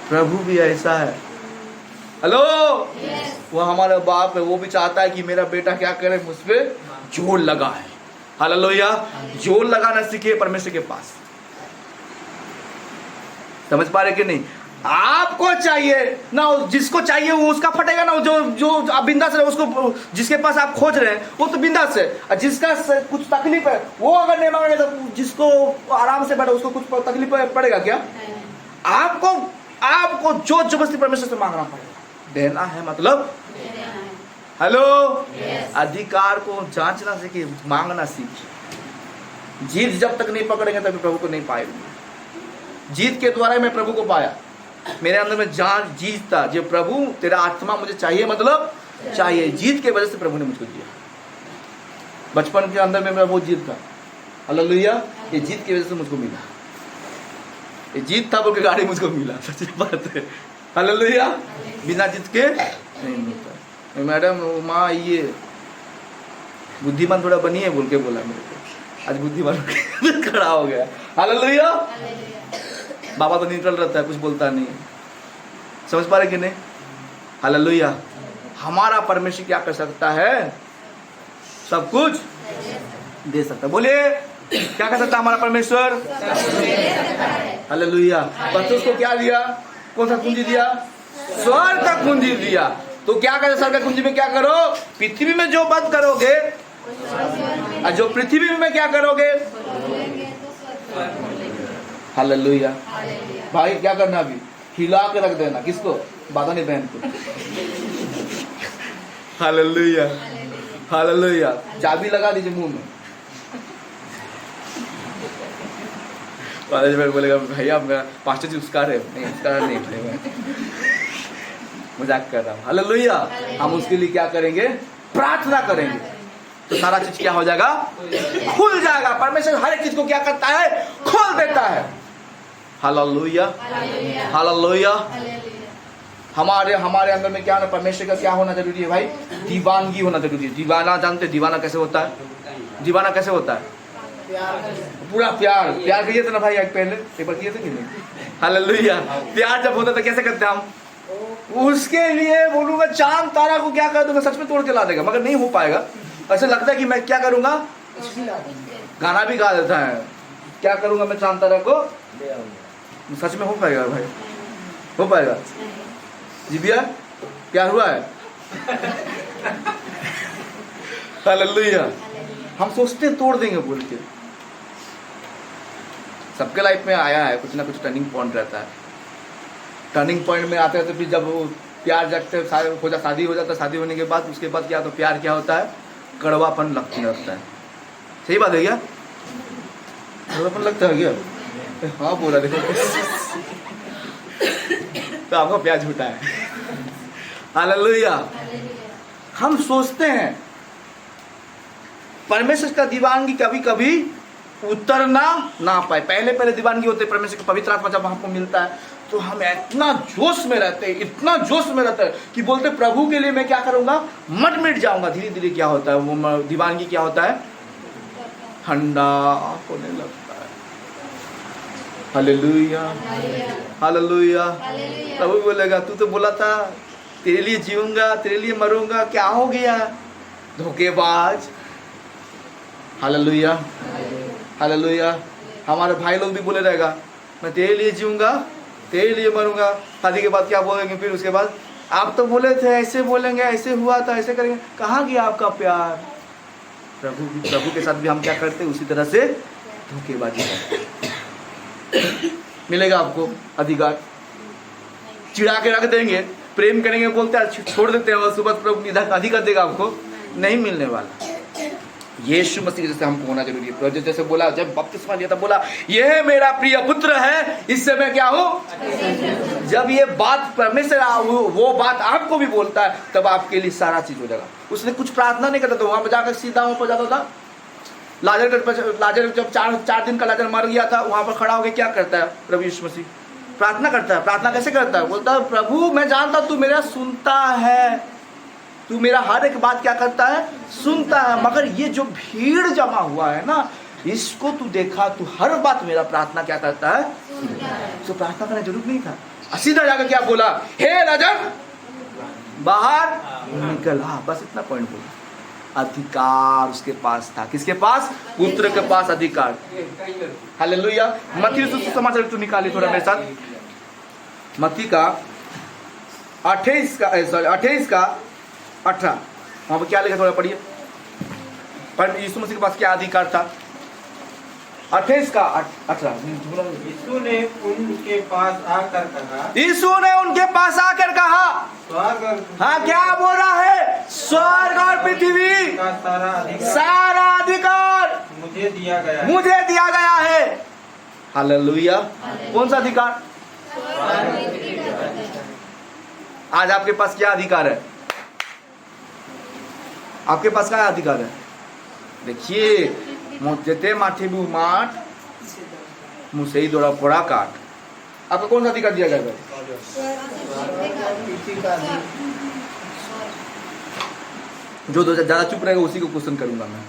प्रभु भी ऐसा है। हेलो। वो हमारा बाप है, वो भी चाहता है कि मेरा बेटा क्या करे, मुझ पे जोर लगाए। हालेलुया। जोर लगाना सीखे परमेश्वर के पास। समझ पा रहे कि नहीं? आपको चाहिए ना, जिसको चाहिए वो उसका फटेगा ना, जो आप बिंदास है, उसको जिसके पास आप खोज रहे हैं वो तो बिंदास है, और जिसका कुछ तकलीफ है वो अगर नहीं मांगेगा तो जिसको आराम से बैठा उसको कुछ तकलीफ पड़ेगा क्या? आपको जो जबरदस्ती परमेश्वर से मांगना पड़ेगा। देना है मतलब हेलो। अधिकार को जांचना सीखिए, मांगना सीखिए। जीत जब तक नहीं पकड़ेंगे तभी प्रभु को नहीं पाएंगे। जीत के द्वारा मैं प्रभु को पाया, मेरे अंदर में जान जीत था, जो प्रभु तेरा आत्मा मुझे चाहिए मतलब चाहिए, जीत के वजह से प्रभु ने मुझको दिया। बचपन के अंदर में मेरा बहुत जीत था, हालेलुया, ये जीत की वजह से मुझको मिला। ये जीत था बोल गाड़ी मुझको मिला, सच्ची बात है, हालेलुया। बिना जीत के नहीं मिलता। मैडम माँ ये बुद्धिमान थोड़ा बनी है बोल के बोला मेरे को, आज बुद्धिमान खड़ा हो गया, हालेलुया। बाबा तो न्यूट्रल रहता है, कुछ बोलता नहीं, समझ पा रहे कि नहीं? हालेलुया। हमारा परमेश्वर क्या कर सकता है? सब कुछ दे सकता है। बोलिए क्या कर सकता है हमारा परमेश्वर? हालेलुया। पतरस को क्या दिया? कौन सा कुंजी दिया? स्वर्ग का कुंजी दिया। तो क्या करे स्वर्ग का कुंजी में? क्या करो? पृथ्वी में जो बंद करोगे और जो पृथ्वी में क्या करोगे? हालेलुया। भाई क्या करना अभी? हिला के रख देना। किसको? बादानी बहन को। Hallelujah, hallelujah. चाबी लगा दीजिए मुंह में। बोलेगा भैया मेरा पास्टर जी उसका है, नहीं उसका नहीं है, मजाक कर रहा हूँ। हालेलुया। हम उसके लिए क्या करेंगे? प्रार्थना करेंगे तो सारा चीज क्या हो जाएगा? खुल जाएगा। परमेश्वर हर एक चीज को क्या करता है? खोल देता है। Hallelujah, hallelujah. हमारे अंदर में क्या होना? परमेश्वर का क्या होना जरूरी है भाई? दीवानगी होना जरूरी है। दीवाना जानते? दीवाना कैसे होता है? दीवाना कैसे होता है? पूरा प्यार किए थे ना भाई, पहले पेपर किए थे कि नहीं? हालेलुया। प्यार जब होता था कैसे करते हम? उसके लिए बोलूंगा चांद तारा को क्या कर दूंगा, सच में तोड़ के ला देगा, मगर नहीं हो पाएगा। ऐसा लगता है कि मैं क्या करूंगा, गाना भी गा देता है, क्या करूंगा मैं चांतारा को ले आऊंगा। सच में हो पाएगा भाई? हो पाएगा जी भैया? प्यार हुआ है? हालेलुया। हम सोचते हैं तोड़ देंगे बोल के। सबके लाइफ में आया है कुछ ना कुछ टर्निंग पॉइंट रहता है। टर्निंग पॉइंट में आते हैं तो फिर जब वो प्यार जगते शादी हो जाता है, शादी होने के बाद उसके बाद क्या, तो प्यार क्या होता है, कड़वापन लगता है। सही बात है क्या? कड़वापन लगता है क्या? हाँ बोला देखो। तो आपका प्यार झूठा है। हालेलुया। हम सोचते हैं परमेश्वर का दीवानगी कभी कभी उतरना ना पाए। पहले दीवानगी होते परमेश्वर का पवित्र आत्मा जब हमको मिलता है तो हम इतना जोश में रहते हैं, इतना जोश में रहते हैं कि बोलते प्रभु के लिए मैं क्या करूंगा, मट मिट जाऊंगा। धीरे धीरे क्या होता है, वो दीवानगी क्या होता है, ठंडा होने लगता है। Hallelujah, hallelujah. प्रभु बोलेगा तू तो बोला था तेरे लिए जीऊंगा, तेरे लिए मरूंगा, क्या हो गया, धोखेबाज। Hallelujah, hallelujah. हमारे भाई लोग भी बोले रहेगा मैं तेरे लिए जीऊंगा, तेरे लिए मरूंगा। शादी के बाद क्या बोलेंगे फिर उसके बाद, आप तो बोले थे ऐसे बोलेंगे, ऐसे हुआ था, ऐसे करेंगे। कहाँ गया आपका प्यार? प्रभु के साथ भी हम क्या करते हैं, उसी तरह से धोखेबाजी करते। मिलेगा आपको अधिकार, चिढ़ा के रख देंगे, प्रेम करेंगे, बोलते हैं छोड़ देते हैं, सुबह प्रभु अधिकार देगा आपको, नहीं मिलने वाला। यीशु मसीह जैसे हमको होना जरूरी है। जैसे बोला जब बपतिस्मा लिया था, बोला यह मेरा प्रिय पुत्र है, इससे मैं क्या हूँ। जब ये बात परमेश्वर वो बात आपको भी बोलता है तब आपके लिए सारा चीज हो जाएगा। उसने कुछ प्रार्थना नहीं करता था, वहां पर जाकर सीधा वहां पर जाता था। लाजर जब चार दिन का लाजर मर गया था, वहां पर खड़ा होकर क्या करता है प्रभु यीशु मसीह, प्रार्थना करता है। प्रार्थना कैसे करता है, बोलता है प्रभु मैं जानता तू मेरा सुनता है, तू मेरा हर एक बात क्या करता है, सुनता है, मगर ये जो भीड़ जमा हुआ है ना, इसको तू देखा, तू हर बात मेरा प्रार्थना क्या करता है, तो प्रार्थना करने जरूरत नहीं था। सीधा जाकर क्या बोला, हे लाजर बाहर निकल। हाँ बस इतना पॉइंट बोला। अधिकार उसके पास था, किसके पास, पुत्र के पास अधिकार। हालेलुया। मत्ती समाचार तू निकाली थोड़ा मेरे साथ, मत्ती का 28 का 18, वहां पर क्या लिखा थोड़ा पढ़िए। पर यीशु मसीह के पास क्या अधिकार था, 28 का 18। यीशु ने उनके पास आकर कहा, यीशु ने उनके पास आकर कहा, स्वर्ग और हाँ क्या बोल रहा है, स्वर्ग और पृथ्वी का सारा अधिकार मुझे दिया गया है। हालेलुया। कौन सा अधिकार? आज आपके पास क्या अधिकार है, आपके पास क्या अधिकार है? देखिए मोते माठे बू माठ मुझसे ही दौड़ा पोड़ा काट। आपको कौन सा अधिकार दिया गया है? जो दो ज्यादा चुप रहेगा उसी को क्वेश्चन करूंगा मैं।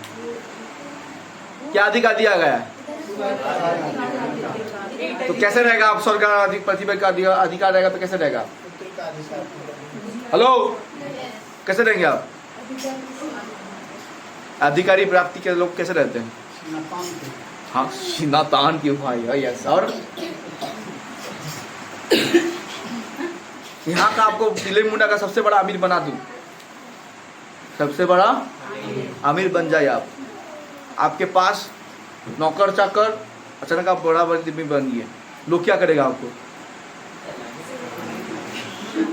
क्या अधिकार दिया गया है? तो कैसे रहेगा आप, स्वर्ग का पृथ्वी का अधिकार रहेगा तो कैसे रहेगा? हेलो, कैसे रहेंगे आप? अधिकारी प्राप्ति के लोग कैसे रहते हैं? हाँ नातान की भाई, यस। और यहाँ का आपको दिले मुंडा का सबसे बड़ा अमीर बना दूं, सबसे बड़ा अमीर बन जाए आप। आपके पास नौकर चाकर, अचानक आप बड़ा आदमी बन गए, लोग क्या करेगा आपको?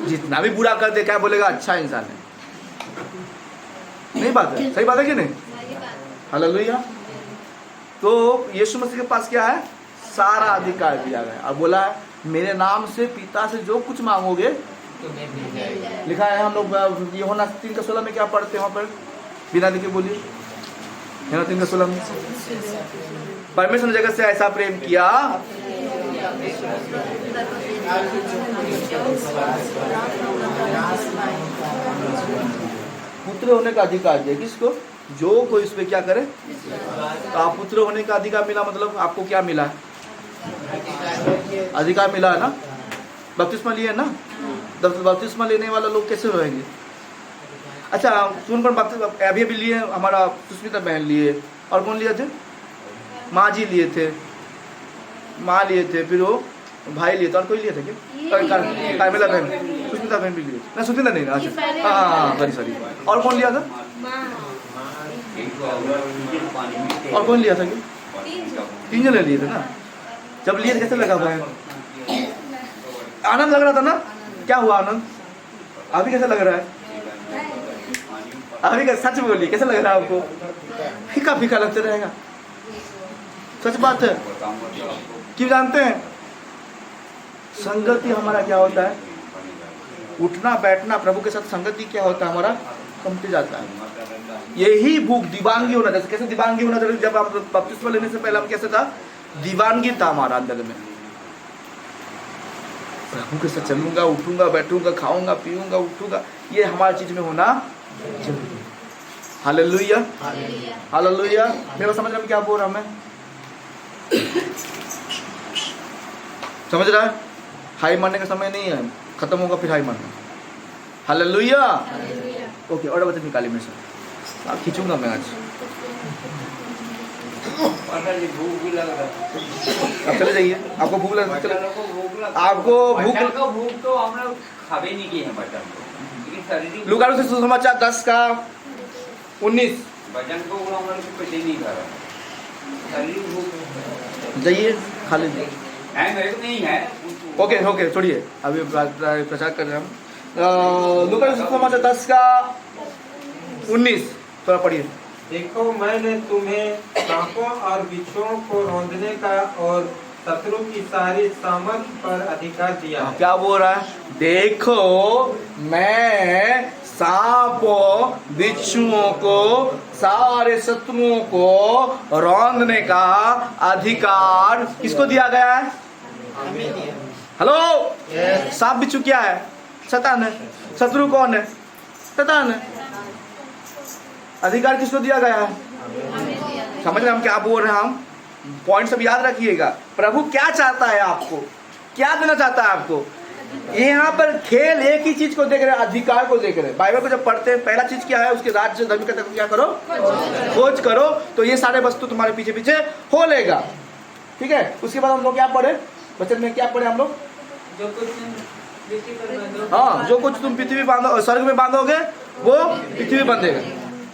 जितना भी बुरा कर दे क्या बोलेगा, अच्छा इंसान है। नहीं बात है, सही बात है कि नहीं? हालेलुया। तो यीशु मसीह के पास क्या है, सारा अधिकार दिया गया और बोला मेरे नाम से पिता से जो कुछ मांगोगे, लिखा है हम लोग यूहन्ना 3:16 में क्या पढ़ते हैं वहां पर, बिना लिखे बोलिए। यूहन्ना 3:16 में, परमेश्वर ने जगत से ऐसा प्रेम किया पुत्र होने का अधिकार दिया किसको, जो कोई इस पे क्या करे। तो आप पुत्र होने का अधिकार मिला, मतलब आपको क्या मिला, अधिकार मिला है ना, बपतिस्मा लिए है ना। बपतिस्मा लेने वाला लोग कैसे रहेंगे? अच्छा कौन कौन अभी लिए, हमारा सुष्मिता बहन लिए, और कौन लिए थे, माँ जी लिए थे, माँ लिए थे, फिर वो भाई लिए थे, और कोई लिए थे क्या? कार्मेला बहन, सुष्मिता बहन भी लिए थे ना? सुष्मिता नहीं ना, अच्छा हाँ सॉरी। और कौन लिया था? और कौन लिया था क्या? 3 जने लिए थे ना? जब लिए कैसे लगा बहन? आनंद लग रहा था ना? क्या हुआ आनंद? अभी कैसा लग रहा है? अभी का सच बोलिए, कैसा लग रहा है आपको? फीका फीका लगते रहेगा, सच बात है। क्यों जानते हैं? संगति हमारा क्या होता है? उठना बैठना प्रभु के साथ संगति क्या होता है हमारा? कमते जाता है। यही भूख दीवानगी होना, जैसे कैसे दीवानगी होना चाहिए? जब आप बपतिस्मा लेने से पहले हम कैसे था? दीवानगी था हमारा अंदर में। प्रभु के साथ चलूंगा, उठूंगा, बैठूंगा, खाऊंगा, पीऊंगा, उठूंगा, ये हमारी चीज में होना जरूरी है। Hallelujah, hallelujah. मेरे समझ रहे हैं क्या बोल रहा हूं मैं? समझ रहा है? हाई मारने का समय नहीं है, खत्म होगा फिर हाई मारना। हालेलुया। ओके, और बच्चे निकालिए मेरे से, आप खींचूंगा मैं आज। भूख भी लग रहा है। आप चले जाइए, आपको भूख लग चले, आपको भूख तो हम लोग खावे नहीं किए हैं बचन को, लेकिन शरीर लूका से सुसमाचार 10 का 19 वजन को हम लोग पेटे नहीं कर रहा, शरीर भूख जाइए खा लीजिए। है, मेरे को नहीं है। ओके ओके, छोड़िए, अभी प्रचार कर रहे हैं हम। लूका से सुसमाचार 10 का 19 थोड़ा पढ़िए। देखो मैंने तुम्हें सांपों और बिच्छुओं को रौंदने का और शत्रु की सारी सामर्थ पर अधिकार दिया है। क्या बोल रहा है? देखो मैं सांपों बिच्छुओं को, सारे शत्रुओं को रौंदने का अधिकार किसको दिया गया है? हेलो, सांप बिच्छू क्या है? शैतान है। शत्रु कौन है? शैतान है। अधिकार किसको दिया गया है? समझ रहे हम क्या बोल रहे हैं? हम पॉइंट सब याद रखिएगा। प्रभु क्या चाहता है आपको, क्या देना चाहता है आपको? यहाँ पर खेल एक ही चीज को देख रहे हैं, अधिकार को देख रहे हैं। बाइबल को जब पढ़ते हैं पहला चीज क्या है? उसके राज्य धर्म का क्या करो? खोज करो, तो ये सारे वस्तु तुम्हारे पीछे पीछे हो लेगा। ठीक है, उसके बाद हम लोग क्या पढ़े वचन में? क्या पढ़े हम लोग? हाँ, जो कुछ तुम पृथ्वी बांधो स्वर्ग में बांधोगे वो पृथ्वी बांधेगा,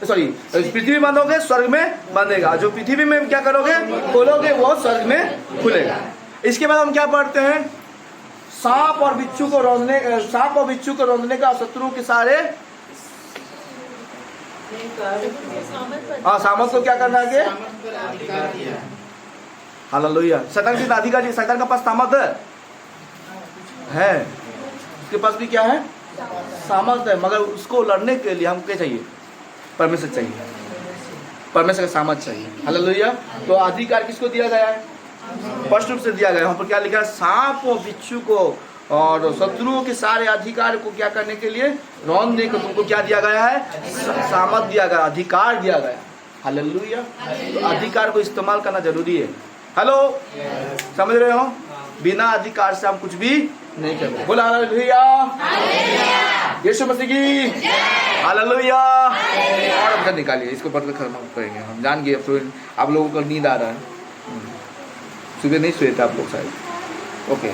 सॉरी पृथ्वी बांधोगे स्वर्ग में बांधेगा, जो पृथ्वी में क्या करोगे खोलोगे वो स्वर्ग में खुलेगा। इसके बाद हम क्या पढ़ते हैं? सांप और बिच्छू को रौंदने, सांप और बिच्छू को रौंदने का, शत्रु के सारे सामर्थ को क्या करना है? हालेलुया। शैतान की अधिकारी, शैतान का पास सामर्थ है, उसके पास भी क्या है? सामर्थ है, मगर उसको लड़ने के लिए हमको क्या चाहिए? परमेश्वर चाहिए, परमेश्वर का सामर्थ चाहिए। हालेलुया। तो अधिकार किसको दिया गया है? स्पष्ट रूप से दिया गया है। वहाँ पर क्या लिखा है? सांप और बिच्छू को और शत्रुओं के सारे अधिकार को क्या करने के लिए? रौंदने को तुमको क्या दिया गया है? सामर्थ दिया गया, अधिकार दिया गया। हालेलुया। तो अधिकार को इस्तेमाल करना जरूरी है। हेलो, समझ रहे हो? बिना अधिकार से हम कुछ भी नहीं करते। बोला हालेलुया, यीशु मसीह की हालेलुया। और अंदर निकालिए, इसको पढ़कर खत्म करेंगे। हम जान गए अब आप लोगों को नींद आ रहा है, सुबह नहीं सोए थे आप लोग शायद। ओके,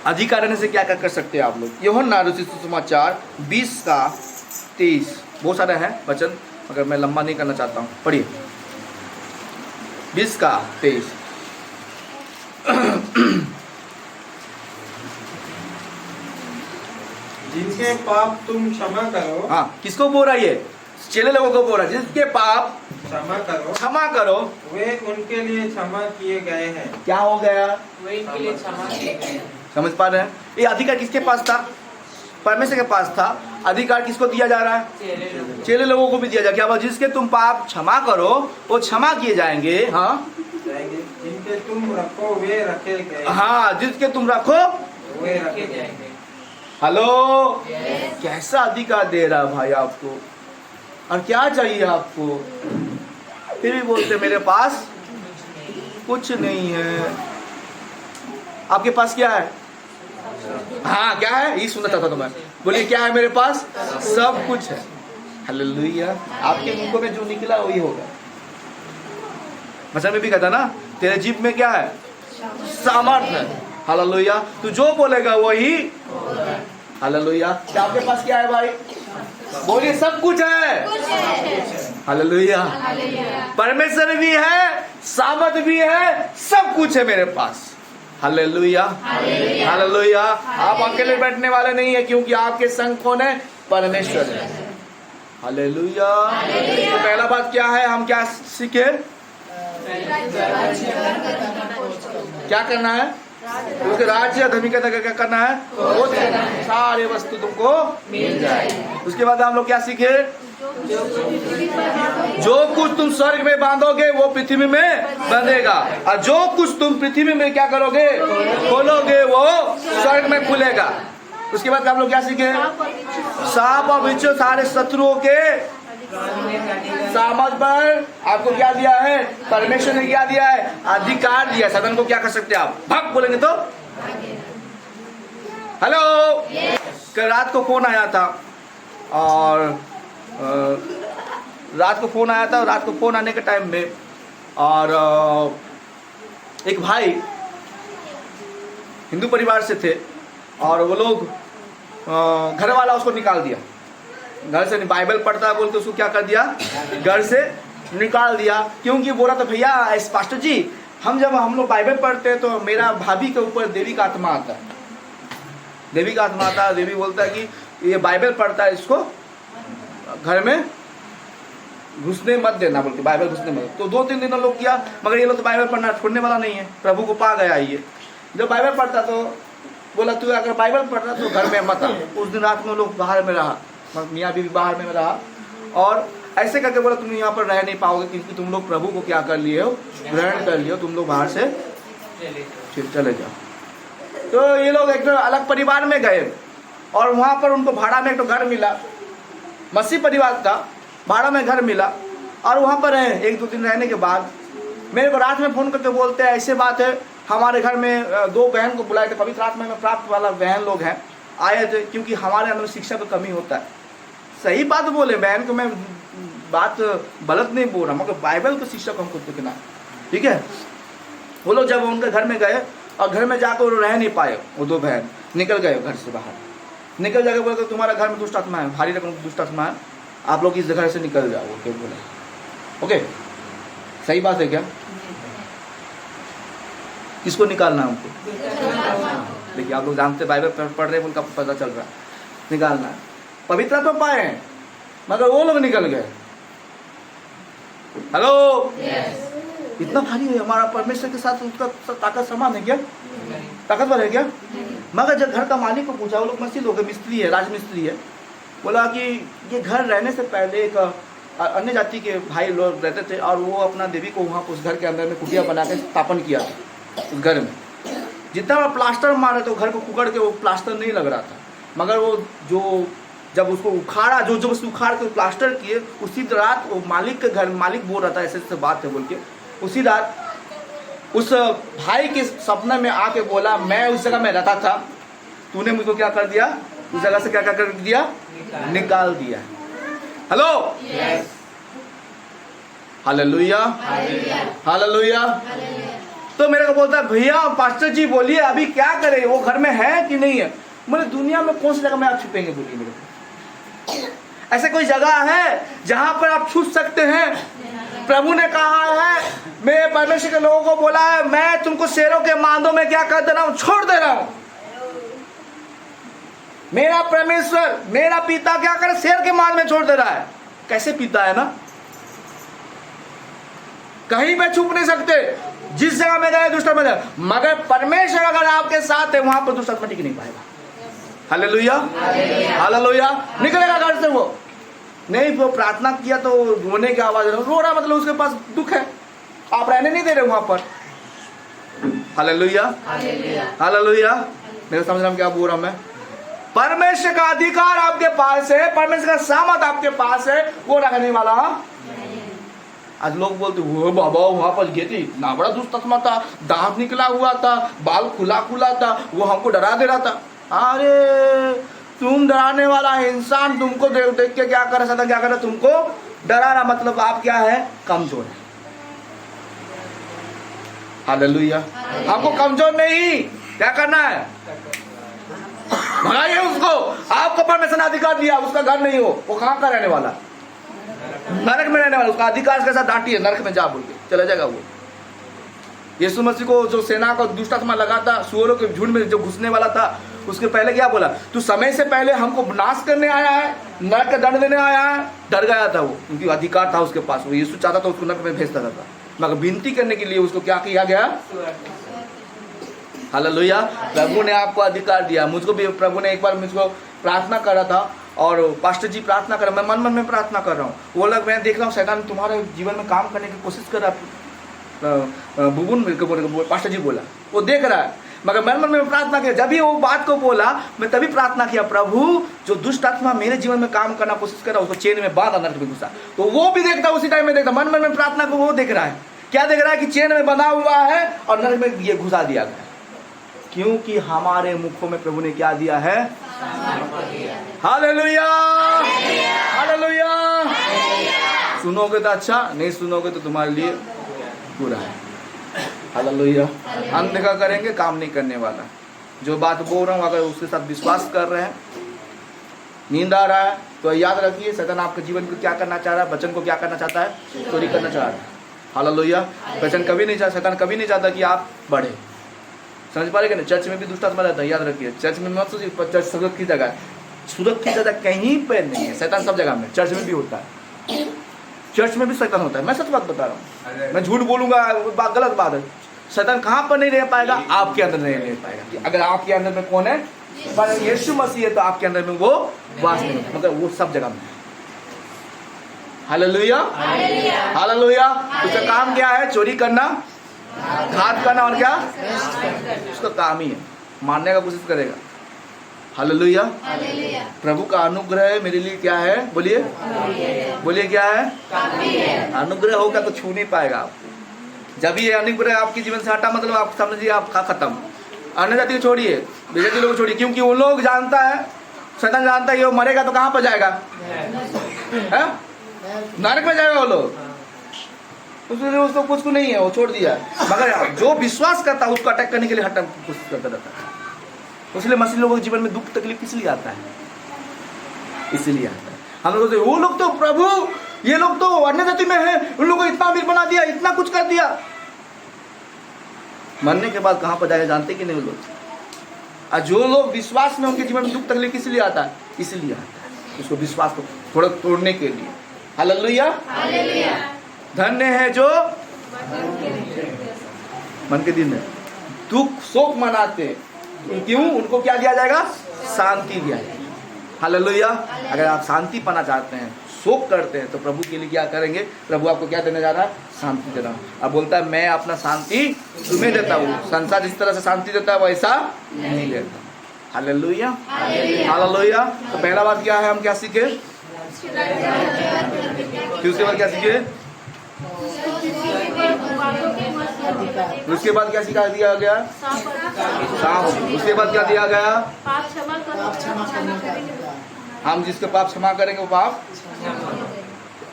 अधिकार रहने से क्या क्या कर सकते हैं आप लोग? यूहन्ना रचित सुसमाचार 20 का 23, बहुत सारे हैं वचन, मगर मैं लंबा नहीं करना चाहता हूँ। पढ़िए 20 का 23। जिनके पाप तुम क्षमा करो। हाँ, किसको बोल रहा है ये? चेले लोगों को बोल रहा है, जिसके पाप क्षमा करो वे उनके लिए क्षमा किए गए हैं। क्या हो गया? वे इनके लिए क्षमा किए गए। समझ पा रहे हैं? ये अधिकार किसके पास था? परमेश्वर के पास था। अधिकार किसको दिया जा रहा है? चेले लोगों को भी दिया जा रहा है। क्या? जिसके तुम पाप क्षमा करो वो क्षमा किए जाएंगे। हाँ, जिनके तुम रखो वे रखे गए। हाँ, जिसके तुम रखो वे रखे जाएंगे। हेलो, कैसा अधिकार दे रहा है भाई आपको? और क्या चाहिए आपको? फिर भी बोलते मेरे पास कुछ नहीं है। आपके पास क्या है? हाँ, क्या है? ये सुनना चाहता था मैं। बोलिए क्या है मेरे पास? सब कुछ है। हालेलुया। आपके मुंह में जो निकला वही होगा। वचन में भी कहता ना, तेरे जीभ में क्या है? सामर्थ्य है। हालेलुया। तू जो बोलेगा वही। हालेलुया। क्या आपके पास क्या है भाई? बोलिए, सब कुछ है। हालेलुया। परमेश्वर भी है, सामर्थ भी है, सब कुछ है मेरे पास। हालेलुया। हालेलुया। आप अकेले बैठने वाले नहीं है, क्योंकि आपके संग कौन है? परमेश्वर है। हालेलुया। तो पहला बात क्या है, हम क्या सीखे? क्या करना है? उसके राज्य धार्मिकता का क्या करना है? वो सारे वस्तु तुमको मिल जाए। उसके बाद हम लोग क्या सीखे? जो कुछ तुम स्वर्ग में बांधोगे वो पृथ्वी में बंधेगा, और जो कुछ तुम पृथ्वी में क्या करोगे, खोलोगे, वो स्वर्ग में खुलेगा। उसके बाद हम लोग क्या सीखे? सांप और बिच्छू सारे शत्रुओं के सामर्थ पर आपको क्या दिया है? परमेश्वर ने क्या दिया है? अधिकार दिया। सदन को क्या कर सकते हैं आप? भग बोलेंगे तो। हेलो। कल रात को फोन आया था, और रात को फोन आया था, और रात को फोन आने के टाइम में और एक भाई हिंदू परिवार से थे, और वो लोग घर वाला उसको निकाल दिया। घर से बाइबल पढ़ता है बोल के उसको क्या कर दिया? घर से निकाल दिया। क्योंकि बोला तो भैया पास्टर जी, हम लोग बाइबल पढ़ते हैं तो मेरा भाभी के ऊपर देवी का आत्मा आता है। देवी का आत्मा आता है। देवी बोलता है कि ये बाइबल पढ़ता है, इसको घर में घुसने मत देना बोल के, बाइबल घुसने मत। तो 2-3 दिन लोग किया, मगर ये लोग तो बाइबल पढ़ना छोड़ने वाला नहीं है। प्रभु को पा गया ये। जब बाइबल पढ़ता तो बोला तू अगर बाइबल पढ़ रहा तो घर में मत आ। उस दिन रात में लोग बाहर में रहा, मियाँ बीवी बाहर में रहा, और ऐसे करके बोला तुम यहाँ पर रह नहीं पाओगे, क्योंकि तुम लोग प्रभु को क्या कर लिए हो? ग्रहण कर लिए हो। तुम लोग बाहर से चले जाओ। तो ये लोग एक अलग परिवार में गए, और वहाँ पर उनको भाड़ा में एक तो घर मिला। मसीह परिवार का भाड़ा में घर मिला, और वहाँ पर रहे। 1-2 दिन रहने के बाद मेरे को रात में फ़ोन करके बोलते हैं ऐसे बात है, हमारे घर में 2 बहन को बुलाए थे, पवित्र आत्मा में प्राप्त वाला बहन लोग हैं, आए थे, क्योंकि हमारे अंदर शिक्षा की कमी होता है। सही बात बोले, बहन को मैं बात गलत नहीं बोल रहा, मगर बाइबल के शिक्षा को हमको देखना, ठीक है। वो लोग जब उनके घर में गए, और घर में जाकर वो रह नहीं पाए, वो 2 बहन निकल गए घर से बाहर। निकल जाकर बोले तुम्हारा घर में दुष्ट आत्मा है, भारी रकम दुष्ट आत्मा है, आप लोग इस घर से निकल जाओ। ओके बोले, ओके सही बात है क्या? किसको निकालना है हमको? देखिए आप लोग जानते बाइबल पढ़ रहे हैं, उनका पता चल रहा है, निकालना है। पवित्र तो पाए हैं, मगर वो लोग निकल गए। हेलो। इतना भारी है हमारा परमेश्वर के साथ, उसका ताकत समान है क्या? ताकतवर है क्या? मगर जब घर का मालिक को पूछा, वो लोग मसीह लोग है, मिस्त्री है, राजमिस्त्री है, बोला कि ये घर रहने से पहले एक अन्य जाति के भाई लोग रहते थे, और वो अपना देवी को वहाँ उस घर के अंदर में कुटिया बना के स्थापन किया था उस घर में। जितना प्लास्टर मारे तो घर को कुकड़ के वो प्लास्टर नहीं लग रहा था, मगर वो जो जब उसको उखाड़ा, जो बस उखाड़ के प्लास्टर किए, उसी रात वो मालिक के घर, मालिक बोल रहा था ऐसे ऐसे बात है बोल के, उसी रात उस भाई के सपने में आके बोला मैं उस जगह में रहता था, तूने मुझको क्या कर दिया? उस जगह से क्या कर दिया? निकाल दिया। हेलो। Hallelujah, hallelujah. तो मेरे को बोलता है भैया पास्टर जी बोलिए अभी क्या करें, वो घर में है कि नहीं है? बोले दुनिया में कौन सी जगह में आप छुपेंगे, बोलिए मेरे को। ऐसे कोई जगह है जहां पर आप छुप सकते हैं? प्रभु ने कहा है, मैं परमेश्वर के लोगों को बोला है, मैं तुमको शेरों के मांदों में क्या कर दे रहा हूं? छोड़ दे रहा हूं। मेरा परमेश्वर, मेरा पिता क्या करे? शेर के मांद में छोड़ दे रहा है। कैसे पिता है ना, कहीं पे छुप नहीं सकते। जिस जगह में गए दुष्ट में, मगर परमेश्वर अगर आपके साथ है वहां पर दुष्ट आत्मा टिक नहीं पाएगा। Hallelujah, hallelujah. निकलेगा घर से वो नहीं। वो प्रार्थना किया तो रोने की आवाज, रो रहा मतलब उसके पास दुख है, आप रहने नहीं दे रहे वहां पर। Hallelujah, hallelujah. मेरे समझ में क्या बोल रहा हूं मैं? परमेश्वर का अधिकार आपके पास है, परमेश्वर का सामर्थ आपके पास है, वो रखने वाला। आज लोग बोलते वो बाबा वहां पर गए थे, इतना बड़ा दुष्ट आत्मा था, दांत निकला हुआ था, बाल खुला खुला था, वो हमको डरा दे रहा था। अरे तुम डराने वाला इंसान, तुमको देख देख के क्या कर रहा था? क्या कर रहा? तुमको डरा रहा, मतलब आप क्या है? कमजोर है। हालेलुया। हमको कमजोर नहीं, क्या करना है? भगाइए उसको। आपको परमेश्वर ने अधिकार दिया, उसका घर नहीं हो, वो कहाँ का रहने वाला? नरक में रहने वाला। उसका अधिकार के साथ डांटिए, नरक में जा बोल के चला जाएगा वो। यीशु मसीह को जो सेना का दुष्ट आत्मा लगा था, सुअरों के झुंड में जो घुसने वाला था, उसके पहले क्या बोला? तू समय से पहले हमको नाश करने आया है, नरक का दंड देने आया है। डर गया था वो, क्योंकि अधिकार था उसके पास। वो यीशु चाहता था उसको नरक में भेज सकता था, मगर विनती करने के लिए उसको क्या किया गया? हालेलुया। प्रभु ने आपको अधिकार दिया। मुझको भी प्रभु ने एक बार मुझको प्रार्थना करा था, और पास्टर जी प्रार्थना कर, मैं मन मन में प्रार्थना कर रहा हूँ। वो लोग मैं देख रहा हूँ शैतान तुम्हारे जीवन में काम करने की कोशिश कर रहा। बुबुन पास्टर जी बोला, वो देख रहा है, मगर मन मन में प्रार्थना किया। जब भी वो बात को बोला, मैं तभी प्रार्थना किया, प्रभु जो दुष्ट आत्मा मेरे जीवन में काम करना कोशिश कर रहा है, उसको चेन में बांधा, नरक में घुसा। तो वो भी देखता, उसी टाइम में देखता, मन मन में प्रार्थना को वो देख रहा है। क्या देख रहा है? कि चेन में बंधा हुआ है और नरक में ये घुसा दिया गया। क्योंकि हमारे मुखों में प्रभु ने क्या दिया है? Hallelujah, hallelujah. सुनोगे तो अच्छा, नहीं सुनोगे तो तुम्हारे लिए बुरा है। हालेलुया। अनदेखा करेंगे, काम नहीं करने वाला। जो बात बोल रहा हूँ, अगर उसके साथ विश्वास कर रहे हैं, नींद आ रहा है, तो याद रखिए शैतान आपके जीवन को क्या करना चाह रहा है? वचन को क्या करना चाहता है? चोरी करना चाह रहा है। हालेलुया। वचन कभी नहीं चाहता, शैतान कभी नहीं चाहता कि आप बढ़े। समझ पा रहे कि नहीं? चर्च में भी दुष्ट आत्मा रहता है, याद रखिए। चर्च में मत सोचिए चर्च सुरक्षित जगह है, सुरक्षित जगह कहीं पे नहीं है। शैतान सब जगह में, चर्च में भी होता है, चर्च में भी शैतान होता है। मैं सच बात बता रहा हूँ, मैं झूठ बोलूंगा गलत बात है। शैतान कहाँ पर नहीं रह पाएगा? आपके अंदर नहीं रह पाएगा। अगर आपके अंदर में कौन है? यीशु मसीह है, तो आपके अंदर में वो वास नहीं, मतलब वो सब जगह में। Hallelujah, hallelujah. उसका काम क्या है? चोरी करना, घात करना, और क्या? उसका काम ही है, मारने का कोशिश करेगा। हालेलुया। प्रभु का अनुग्रह मेरे लिए क्या है? बोलिए, बोलिए क्या है? अनुग्रह होगा तो छू नहीं पाएगा आप। जब ये अनुग्रह आपके जीवन से हटा, मतलब आप समझिए आपका खत्म। अन्य जाति को छोड़िए, बेजाति लोग छोड़िए, क्योंकि वो लोग जानता है, शैतान जानता है, ये मरेगा तो कहाँ पर जाएगा? नरक में जाएगा वो लोग। उसको कुछ को नहीं है, वो छोड़ दिया। मगर जो विश्वास करता है उसको अटैक करने के लिए हटा कोशिश करता रहता है। इसलिए मसीह लोगों के जीवन में दुख तकलीफ किस लिए आता है? इसलिए आता है। हम लोग वो लोग तो प्रभु, ये लोग तो अन्य जाति में है, उन लोगों को इतना अमीर बना दिया, इतना कुछ कर दिया। मरने के बाद कहाँ पर जाएगा जानते कि नहीं वो लोग? और जो लोग विश्वास में, उनके जीवन में दुख तकलीफ किस लिए आता है? इसलिए आता है, उसको विश्वास को थोड़ा तोड़ने के लिए। हालेलुया, धन्य है जो मन के दिन में दुख शोक मनाते, क्यों? उनको क्या दिया जाएगा? शांति दिया जाएगा। हालेलुया। अगर आप शांति पाना चाहते हैं, शोक करते हैं, तो प्रभु के लिए क्या करेंगे? प्रभु आपको क्या देने जा रहा है? शांति दे रहा हूँ। अब बोलता है मैं अपना शांति तुम्हें देता हूँ, संसार जिस तरह से शांति देता है वैसा नहीं देता। Hallelujah, hallelujah. तो पहला बात क्या है? हम क्या सीखे? उसके बाद क्या सीखे? उसके बाद क्या सिखा दिया गया? साफ। उसके बाद क्या दिया गया? हम जिसके पाप क्षमा करेंगे वो पाप,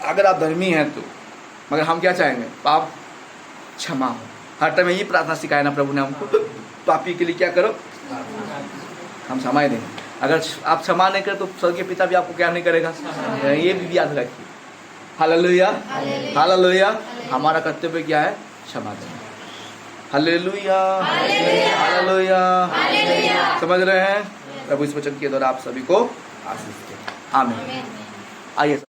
अगर आप धर्मी हैं तो। मगर हम क्या चाहेंगे? पाप क्षमा हो। हर टाइम यही प्रार्थना सिखाया ना प्रभु ने हमको, पापी के लिए क्या करो? हम क्षमा ही देंगे। अगर आप क्षमा नहीं करें तो स्वर्गीय पिता भी आपको क्या नहीं करेगा? ये भी याद रखिए। Hallelujah, hallelujah. हमारा कर्तव्य क्या है? क्षमा देना। Hallelujah, hallelujah. समझ रहे हैं? प्रभु इस वचन के द्वारा आप सभी को आशीष दे। आमीन। आइए।